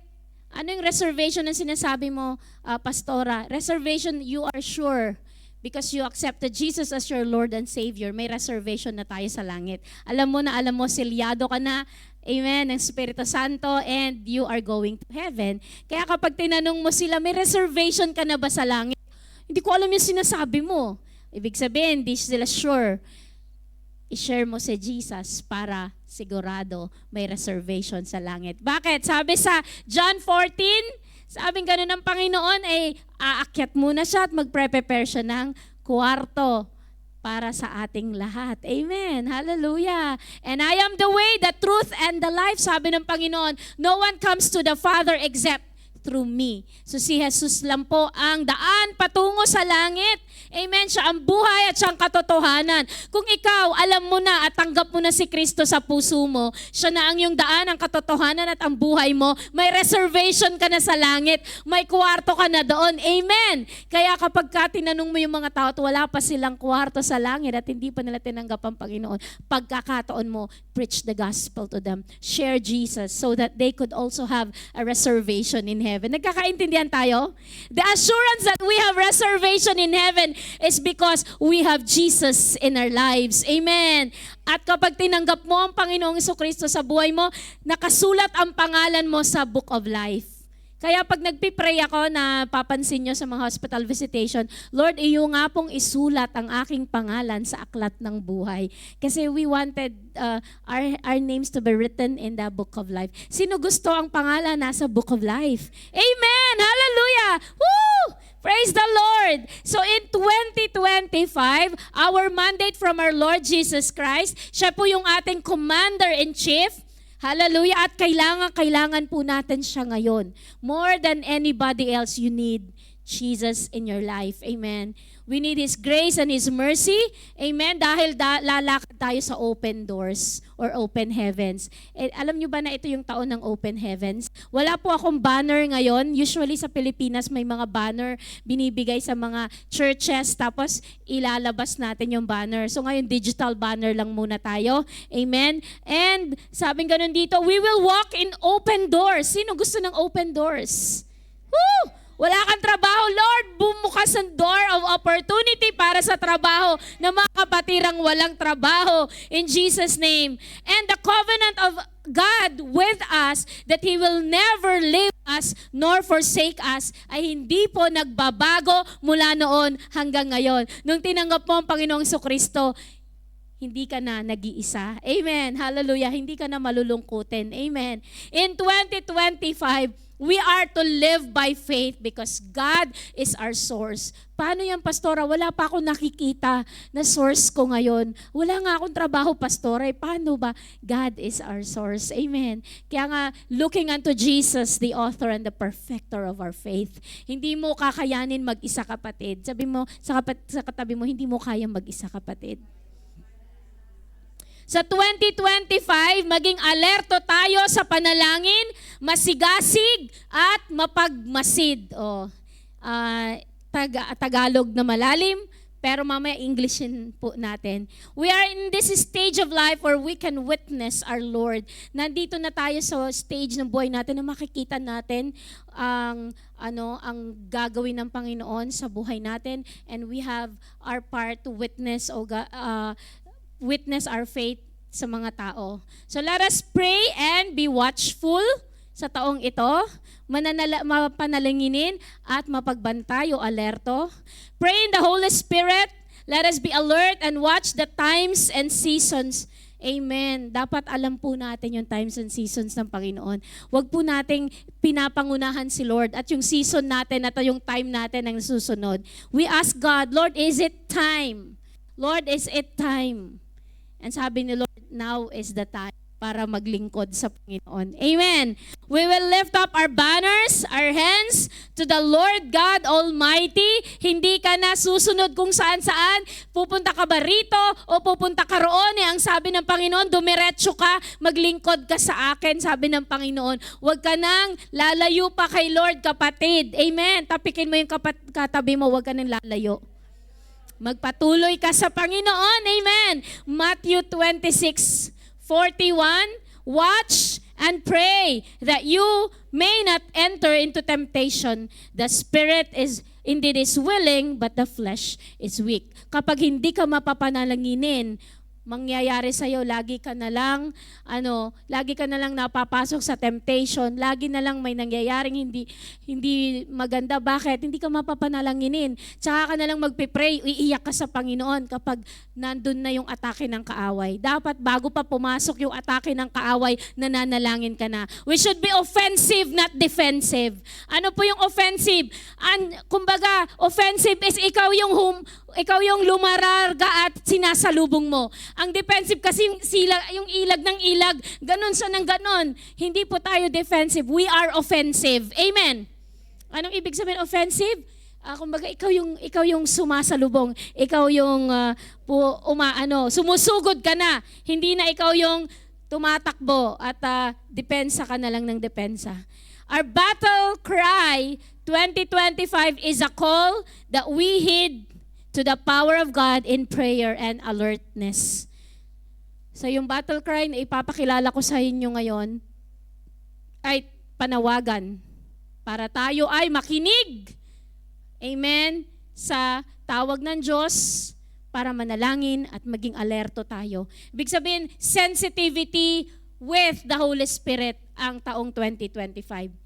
Ano yung reservation na sinasabi mo, Pastora? Reservation, you are sure because you accepted Jesus as your Lord and Savior. May reservation na tayo sa langit. Alam mo, selyado ka na, amen, ng Espiritu Santo, and you are going to heaven. Kaya kapag tinanong mo sila, may reservation ka na ba sa langit? Hindi ko alam yung sinasabi mo. Ibig sabihin, hindi sila sure. I-share mo si Jesus para sigurado may reservation sa langit. Bakit? Sabi sa John 14, sabing ganun ng Panginoon, aakyat muna siya at magpre-prepare siya ng kwarto para sa ating lahat. Amen. Hallelujah. And I am the way, the truth, and the life. Sabi ng Panginoon, no one comes to the Father except through me. So si Jesus lang po ang daan patungo sa langit. Amen. Siya ang buhay at siya ang katotohanan. Kung ikaw, alam mo na at tanggap mo na si Kristo sa puso mo, siya na ang iyong daan, ang katotohanan at ang buhay mo, may reservation ka na sa langit, may kwarto ka na doon. Amen. Kaya kapag tinanong mo yung mga tao at wala pa silang kwarto sa langit at hindi pa nila tinanggap ang Panginoon, pagkakataon mo, preach the gospel to them. Share Jesus so that they could also have a reservation in heaven. Nagkakaintindihan tayo? The assurance that we have reservation in heaven is because we have Jesus in our lives. Amen. At kapag tinanggap mo ang Panginoong Jesucristo sa buhay mo, nakasulat ang pangalan mo sa Book of Life. Kaya pag nagpipray ako, na papansin nyo sa mga hospital visitation, Lord, iyo nga pong isulat ang aking pangalan sa aklat ng buhay. Kasi we wanted our names to be written in the Book of Life. Sino gusto ang pangalan nasa Book of Life? Amen! Hallelujah! Woo! Praise the Lord! So in 2025, our mandate from our Lord Jesus Christ, siya po yung ating Commander-in-Chief. Hallelujah! At kailangan po natin siya ngayon. More than anybody else, you need Jesus in your life. Amen. We need His grace and His mercy. Amen. Dahil lalakad tayo sa open doors or open heavens. Alam nyo ba na ito yung taon ng open heavens? Wala po akong banner ngayon. Usually sa Pilipinas may mga banner binibigay sa mga churches, tapos ilalabas natin yung banner. So ngayon digital banner lang muna tayo. Amen. And sabing ganun dito, we will walk in open doors. Sino gusto ng open doors? Woo! Wala kang trabaho, Lord, bumukas ang door of opportunity para sa trabaho ng mga kapatirang walang trabaho in Jesus' name. And the covenant of God with us, that He will never leave us nor forsake us, ay hindi po nagbabago mula noon hanggang ngayon. Nung tinanggap mo ang Panginoong Jesucristo, hindi ka na nag-iisa. Amen. Hallelujah. Hindi ka na malulungkutin. Amen. In 2025, we are to live by faith because God is our source. Paano yan, Pastora? Wala pa akong nakikita na source ko ngayon. Wala nga akong trabaho, Pastora. Paano ba? God is our source. Amen. Kaya nga, looking unto Jesus, the author and the perfecter of our faith. Hindi mo kakayanin mag-isa, kapatid. Sabi mo, sa katabi mo, hindi mo kayang mag-isa, kapatid. Sa 2025, maging alerto tayo sa panalangin, masigasig at mapagmasid. Tagalog na malalim, pero mamaya Englishin po natin. We are in this stage of life where we can witness our Lord. Nandito na tayo sa stage ng buhay natin na makikita natin ang gagawin ng Panginoon sa buhay natin, and we have our part to witness witness our faith sa mga tao. So let us pray and be watchful sa taong ito, mapanalanginin at mapagbantay o alerto. Pray in the Holy Spirit. Let us be alert and watch the times and seasons. Amen. Dapat alam po natin yung times and seasons ng Panginoon. Huwag po nating pinapangunahan si Lord at yung season natin at yung time natin ang susunod. We ask God, Lord, is it time? Lord, is it time? And sabi ni Lord, now is the time para maglingkod sa Panginoon. Amen. We will lift up our banners, our hands to the Lord God Almighty. Hindi ka na susunod kung saan-saan. Pupunta ka ba rito o pupunta ka roon? Ang sabi ng Panginoon, dumiretso ka, maglingkod ka sa akin, sabi ng Panginoon. Huwag ka nang lalayo pa kay Lord, kapatid. Amen. Tapikin mo yung katabi mo, huwag ka nang lalayo. Magpatuloy ka sa Panginoon. Amen. Matthew 26:41, watch and pray that you may not enter into temptation. The spirit is indeed is willing, but the flesh is weak. Kapag hindi ka mapapanalanginin, mangyayari sa'yo, lagi ka na lang napapasok sa temptation, lagi na lang may nangyayaring hindi maganda. Bakit? Hindi ka mapapanalanginin. Tsaka ka na lang magpipray, iiyak ka sa Panginoon kapag nandun na yung atake ng kaaway. Dapat bago pa pumasok yung atake ng kaaway, nananalangin ka na. We should be offensive, not defensive. Ano po yung offensive? Kumbaga, offensive is ikaw yung lumararga at sinasalubong mo. Ang defensive kasi yung ilag ng ilag, ganun siya ng ganun. Hindi po tayo defensive, we are offensive. Amen. Anong ibig sabihin offensive? Kumbaga ikaw yung sumasalubong, ikaw yung sumusugod ka na. Hindi na ikaw yung tumatakbo at depensa ka na lang ng depensa. Our battle cry 2025 is a call that we heed to the power of God in prayer and alertness. So yung battle cry na ipapakilala ko sa inyo ngayon ay panawagan para tayo ay makinig. Amen. sa tawag ng Diyos para manalangin at maging alerto tayo. Ibig sabihin, sensitivity with the Holy Spirit ang taong 2025.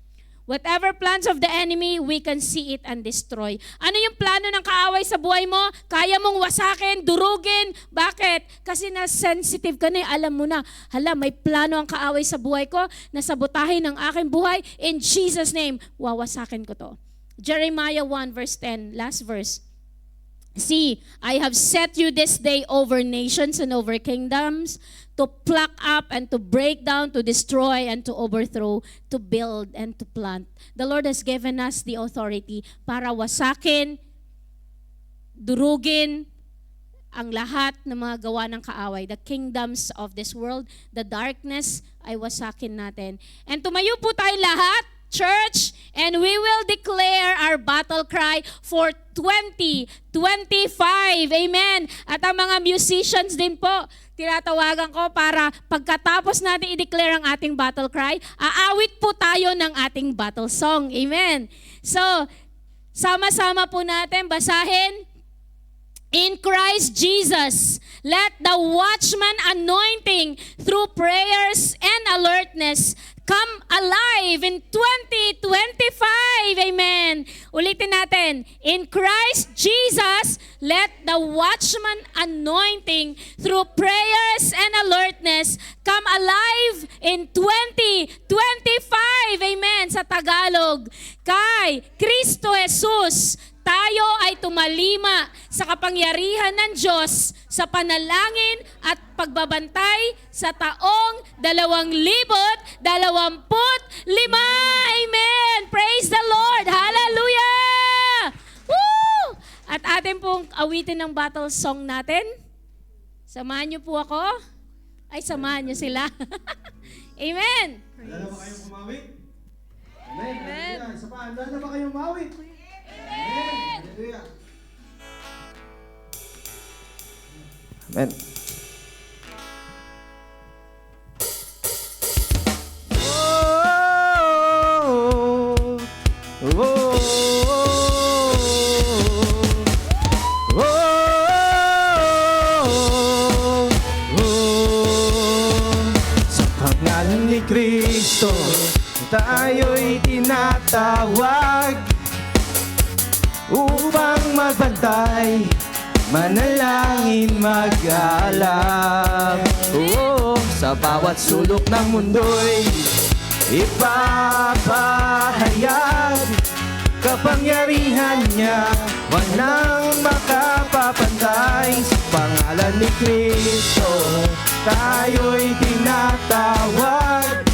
Whatever plans of the enemy, we can see it and destroy. Ano yung plano ng kaaway sa buhay mo? Kaya mong wasakin, durugin. Bakit? Kasi na-sensitive ka na, alam mo na, hala, may plano ang kaaway sa buhay ko, nasabotahin ang aking buhay. In Jesus' name, wawasakin ko to. Jeremiah 1 verse 10, last verse. See, I have set you this day over nations and over kingdoms, to pluck up and to break down, to destroy and to overthrow, to build and to plant. The Lord has given us the authority para wasakin, durugin ang lahat ng mga gawa ng kaaway. The kingdoms of this world, the darkness, ay wasakin natin. And tumayo po tayo lahat, church, and we will declare our battle cry for 2025. Amen. At ang mga musicians din po, tinatawagan ko para pagkatapos natin i-declare ang ating battle cry, aawit po tayo ng ating battle song. Amen. So, sama-sama po natin basahin. In Christ Jesus, let the watchman anointing through prayers and alertness come alive in 2025. Amen. Ulitin natin. In Christ Jesus, let the watchman anointing through prayers and alertness come alive in 2025. Amen. Sa Tagalog, kay Kristo Jesus, tayo ay tumalima sa kapangyarihan ng Diyos sa panalangin at pagbabantay sa taong 2025. Amen! Praise the Lord! Hallelujah! Woo! At atin pong awitin ng battle song natin. Samahan niyo po ako. Ay, samahan niyo sila. Amen! Handa na ba kayong kumawit? Amen. Hallelujah. Isa pa, handa na ba kayong kumawit? Amen. Hallelujah. Amen. Sa pangalan ni Kristo, tayo'y tinatawag upang magbantay, manalangin, mag-alab. Sa bawat sulok ng mundo'y ipapahayag kapangyarihan niya, walang makapapantay. Sa pangalan ni Kristo, tayo'y tinatawag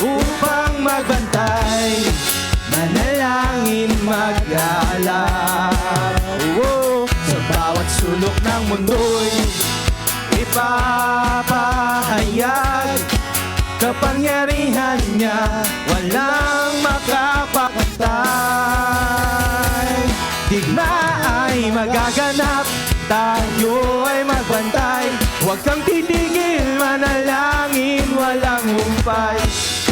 upang magbantay, manalangin, mag-alab. Sa bawat sulok ng mundo'y ipapahayag kapangyarihan niya, walang makapapantay. Digma ay magaganap, tayo ay magbantay. Huwag kang titigil, manalangin, walang humpay.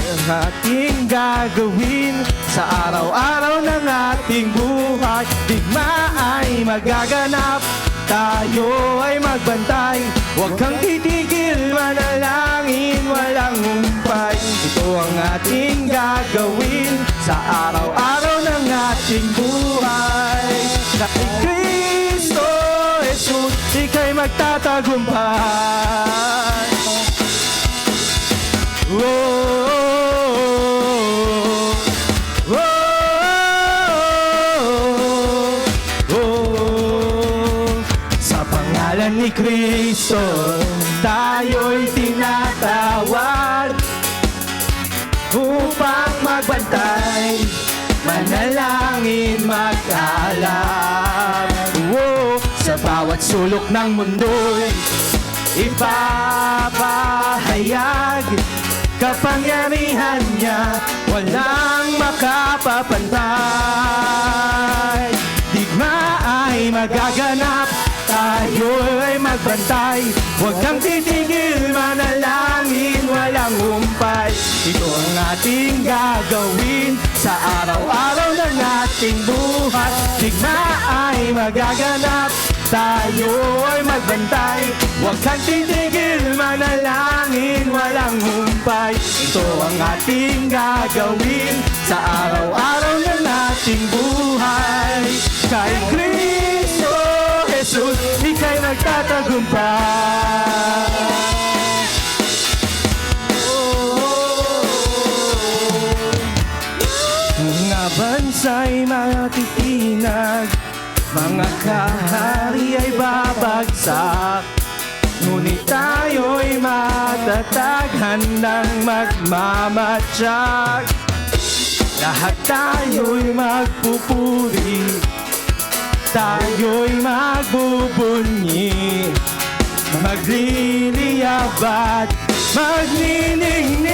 Ang ating gagawin sa araw-araw ng ating buhay. Digma ay magaganap, tayo ay magbantay. Huwag kang titigil, manalangin, walang humpay. Ito ang ating gagawin sa araw-araw ng ating buhay. Kay Kristo Jesus, ika'y magtatagumpay. Sa pangalan ni Kristo, tayo'y tinatawag upang magbantay, manalangin, mag-alab. Sa bawat sulok ng mundo'y ipapahayag kapangyarihan niya, walang makapapantay. Digma ay magaganap, tayo tayo ay magbantay. Huwag kang titigil, manalangin, walang humpay. Ito ang ating gagawin sa araw-araw ng ating buhay. Digma ay magaganap, tayo ay magbantay. Huwag kang titigil, manalangin, walang humpay. Ito ang ating gagawin sa araw-araw ng ating buhay. Kay Kristo Jesus, ika'y magtatagumpay. Mga bansa'y matitinag, mga kahari ay babagsak, ngunit tayo'y matatag, handang magmamatsyag. Lahat tayo'y magpupuri, tayo'y magbubunyi, magliliyab at magniningning.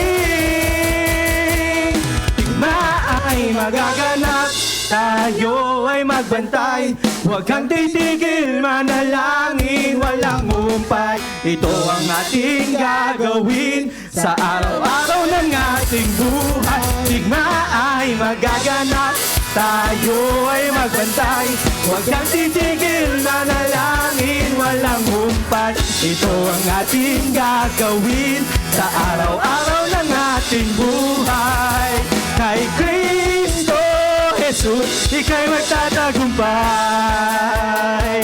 Digma ay magaganap, tayo ay magbantay. Huwag kang titigil, manalangin, walang humpay. Ito ang ating gagawin sa araw-araw ng ating buhay. Digma ay magaganap, tayo ay magbantay. Huwag kang titigil, manalangin, walang humpay. Ito ang ating gagawin sa araw-araw ng ating buhay. Kay Kristo Jesus, ika'y magtatagumpay.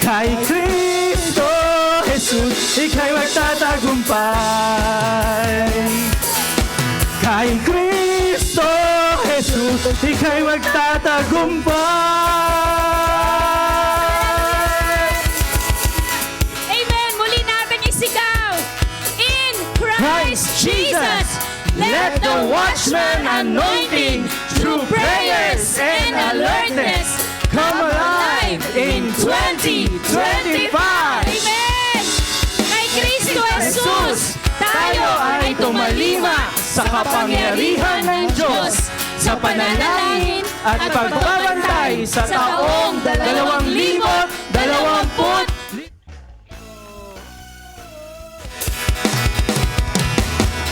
Kay Kristo Jesus, ika'y magtatagumpay. Kay Kristo Jesus, ika'y magtatagumpay. Amen! Muli natin isigaw. In Christ Jesus, let the watchman anointing through prayers and alertness come alive in 2025. Amen! Kay Kristo Jesus, tayo ay tumalima sa kapangyarihan ng Diyos sa pananalangin at pagbabantay sa taong 2020.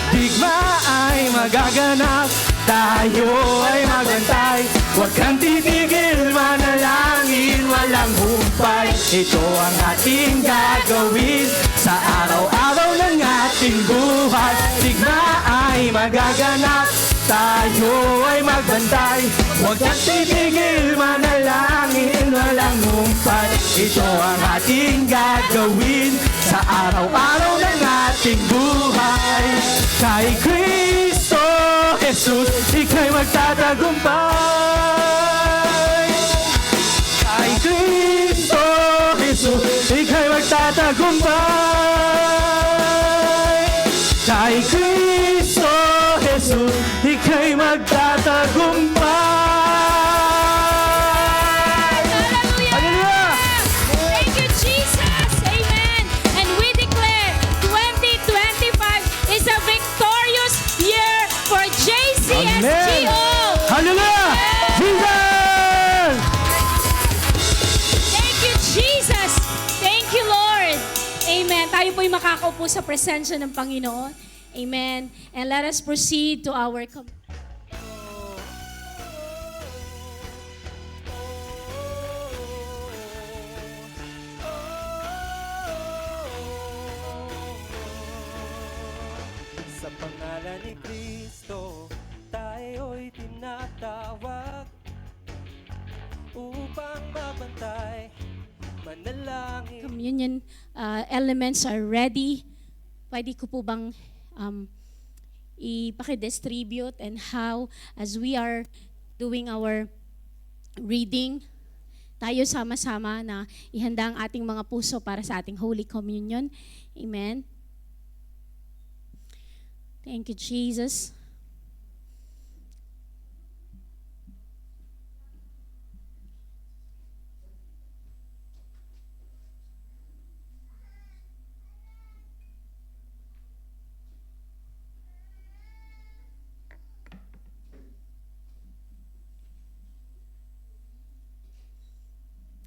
Digma ay magaganap, tayo ay magbantay. Huwag kang titigil, manalangin, walang humpay. Ito ang ating gagawin sa araw-araw ng ating buhay. Digma ay magaganap, tayo ay magbantay. Huwag kang titigil, manalangin, walang humpay. Ito ang ating gagawin sa araw-araw ng ating buhay. Kay Kristo Jesus, ika'y magtatagumpay. Kay Kristo Jesus, ika'y magtatagumpay. Kay Kristo Jesus, ika'y magtatagumpay. Hallelujah! Thank you, Jesus! Amen! And we declare 2025 is a victorious year for JCSGO! Hallelujah! Jesus! Thank you, Jesus! Thank you, Lord! Amen. Tayo po'y makakaupo sa presensya ng Panginoon. Amen. And let us proceed to our Sa pangalan ni Kristo, tayo'y tinatawag upang mabantay, manalangin. communion elements are ready. Pwede ko po bang ipaki-distribute, and how, as we are doing our reading, tayo sama-sama na ihanda ang ating mga puso para sa ating Holy Communion. Amen. Thank you, Jesus.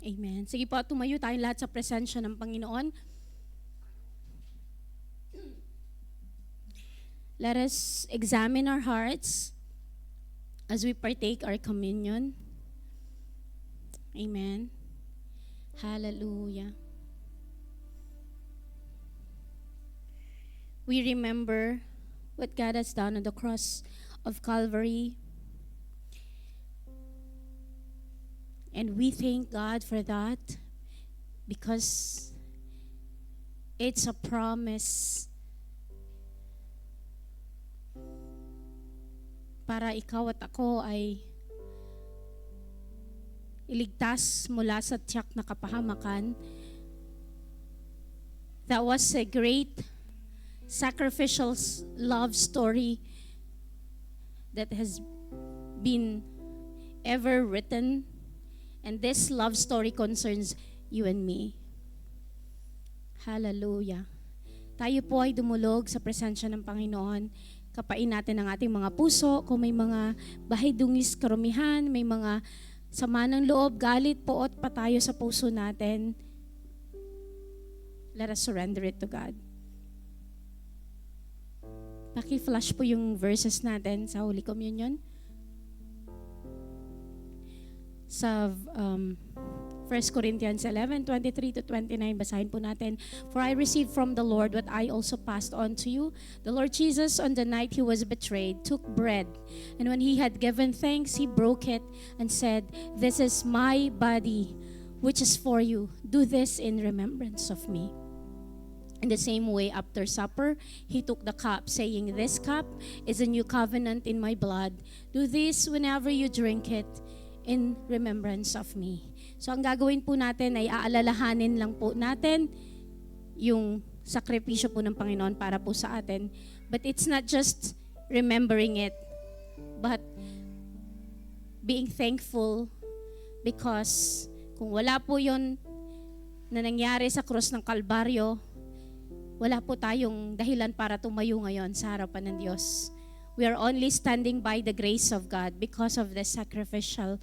Amen. Sige po, tumayo tayong lahat sa presensya ng Panginoon. Let us examine our hearts as we partake our communion. Amen. Hallelujah. We remember what God has done on the cross of Calvary. And we thank God for that because it's a promise para ikaw at ako ay iligtas mula sa tiyak na kapahamakan. That was a great sacrificial love story that has been ever written. And this love story concerns you and me. Hallelujah. Tayo po ay dumulog sa presensya ng Panginoon. Kapain natin ang ating mga puso. Kung may mga bahidungis karumihan, may mga sama ng loob, galit, poot pa tayo sa puso natin, let us surrender it to God. Paki-flash po yung verses natin sa Holy Communion. Sa 1 Corinthians 11:23-29, basahin po natin. For I received from the Lord what I also passed on to you. The Lord Jesus, on the night he was betrayed, took bread, and when he had given thanks, he broke it and said, "This is my body, which is for you. Do this in remembrance of me." In the same way, after supper, he took the cup, saying, "This cup is a new covenant in my blood. Do this whenever you drink it in remembrance of me." So ang gagawin po natin ay aalalahanin lang po natin yung sakripisyo po ng Panginoon para po sa atin. But it's not just remembering it, but being thankful because kung wala po yon na nangyari sa krus ng Kalbaryo, wala po tayong dahilan para tumayo ngayon sa harapan ng Diyos. We are only standing by the grace of God because of the sacrificial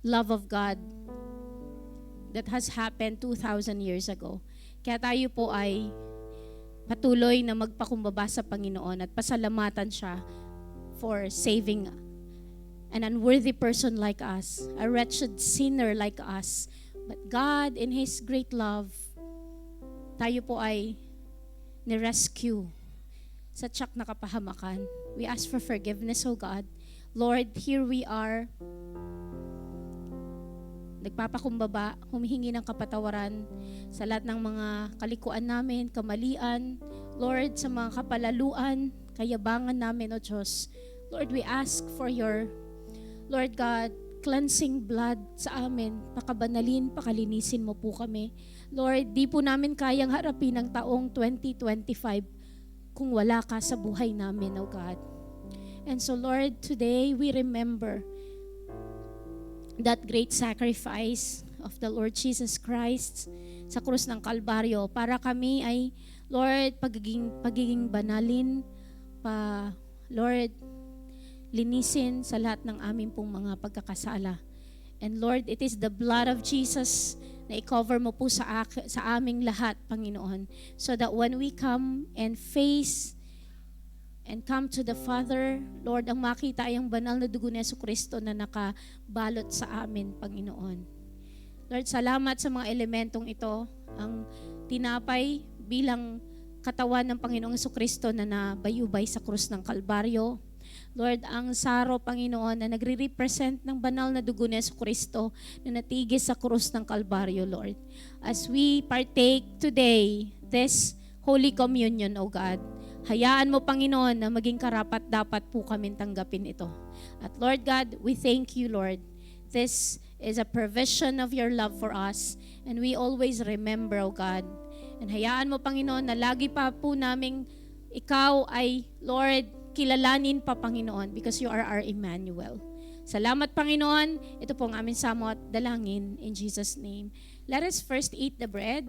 love of God that has happened 2,000 years ago. Kaya tayo po ay patuloy na magpakumbaba sa Panginoon at pasalamatan siya for saving an unworthy person like us, a wretched sinner like us. But God, in His great love, tayo po ay ni-rescue sa tiyak na kapahamakan. We ask for forgiveness, O God. Lord, here we are. Nagpapakumbaba, humihingi ng kapatawaran sa lahat ng mga kalikuan namin, kamalian. Lord, sa mga kapalaluan, kayabangan namin, O Diyos. Lord, we ask for your, Lord God, cleansing blood sa amin. Pakabanalin, pakalinisin mo po kami. Lord, di po namin kayang harapin ang taong 2025 kung wala ka sa buhay namin, O God. And so, Lord, today we remember that great sacrifice of the Lord Jesus Christ sa krus ng Kalbaryo para kami ay, Lord, pagiging banalin, Lord, linisin sa lahat ng aming pong mga pagkakasala. And Lord, it is the blood of Jesus na i-cover mo po sa aming lahat, Panginoon, so that when we come and face and come to the Father, Lord, ang makita ay ang banal na dugo ni Jesucristo na nakabalot sa amin, Panginoon. Lord, salamat sa mga elementong ito, ang tinapay bilang katawan ng Panginoong Jesucristo na nabayubay sa krus ng Kalbaryo. Lord, ang saro, Panginoon, na nagre-represent ng banal na dugo ni Jesucristo na natigis sa krus ng Kalbaryo, Lord. As we partake today, this Holy Communion, O God, hayaan mo, Panginoon, na maging karapat-dapat po kami tanggapin ito. At Lord God, we thank you, Lord. This is a provision of your love for us, and we always remember, O God. And hayaan mo, Panginoon, na lagi pa po naming ikaw ay, Lord, kilalanin pa, Panginoon, because you are our Emmanuel. Salamat, Panginoon. Ito po ang aming samot, dalangin in Jesus' name. Let us first eat the bread.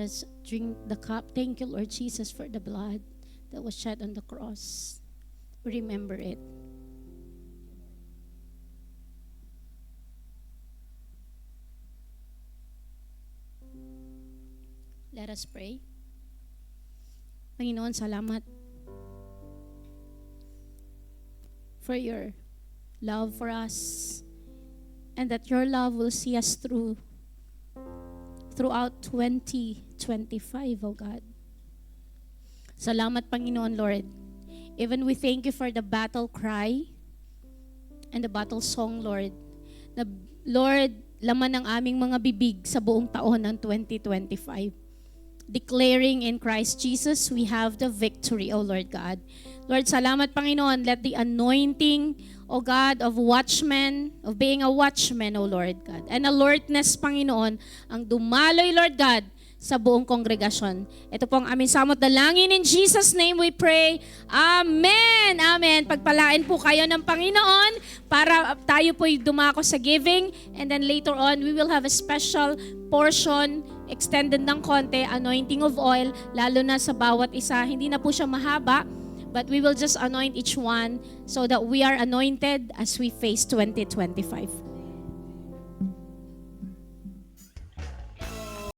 Let us drink the cup. Thank you, Lord Jesus, for the blood that was shed on the cross. We remember it. Let us pray. Panginoon, salamat for your love for us, and that your love will see us throughout 2025, oh God. Salamat, Panginoon, Lord. Even we thank you for the battle cry and the battle song, Lord. Na, Lord, laman ng aming mga bibig sa buong taon ng 2025. Declaring in Christ Jesus, we have the victory, O Lord God. Lord, salamat, Panginoon. Let the anointing, O God, of watchmen, of being a watchman, O Lord God, and alertness, Panginoon, ang dumaloy, Lord God, sa buong kongregasyon. Ito po ang aming samot dalangin. In Jesus' name we pray. Amen! Amen. Pagpalain po kayo ng Panginoon para tayo po'y dumako sa giving. And then later on, we will have a special portion, extended ng konti, anointing of oil, lalo na sa bawat isa. Hindi na po siya mahaba, but we will just anoint each one so that we are anointed as we face 2025.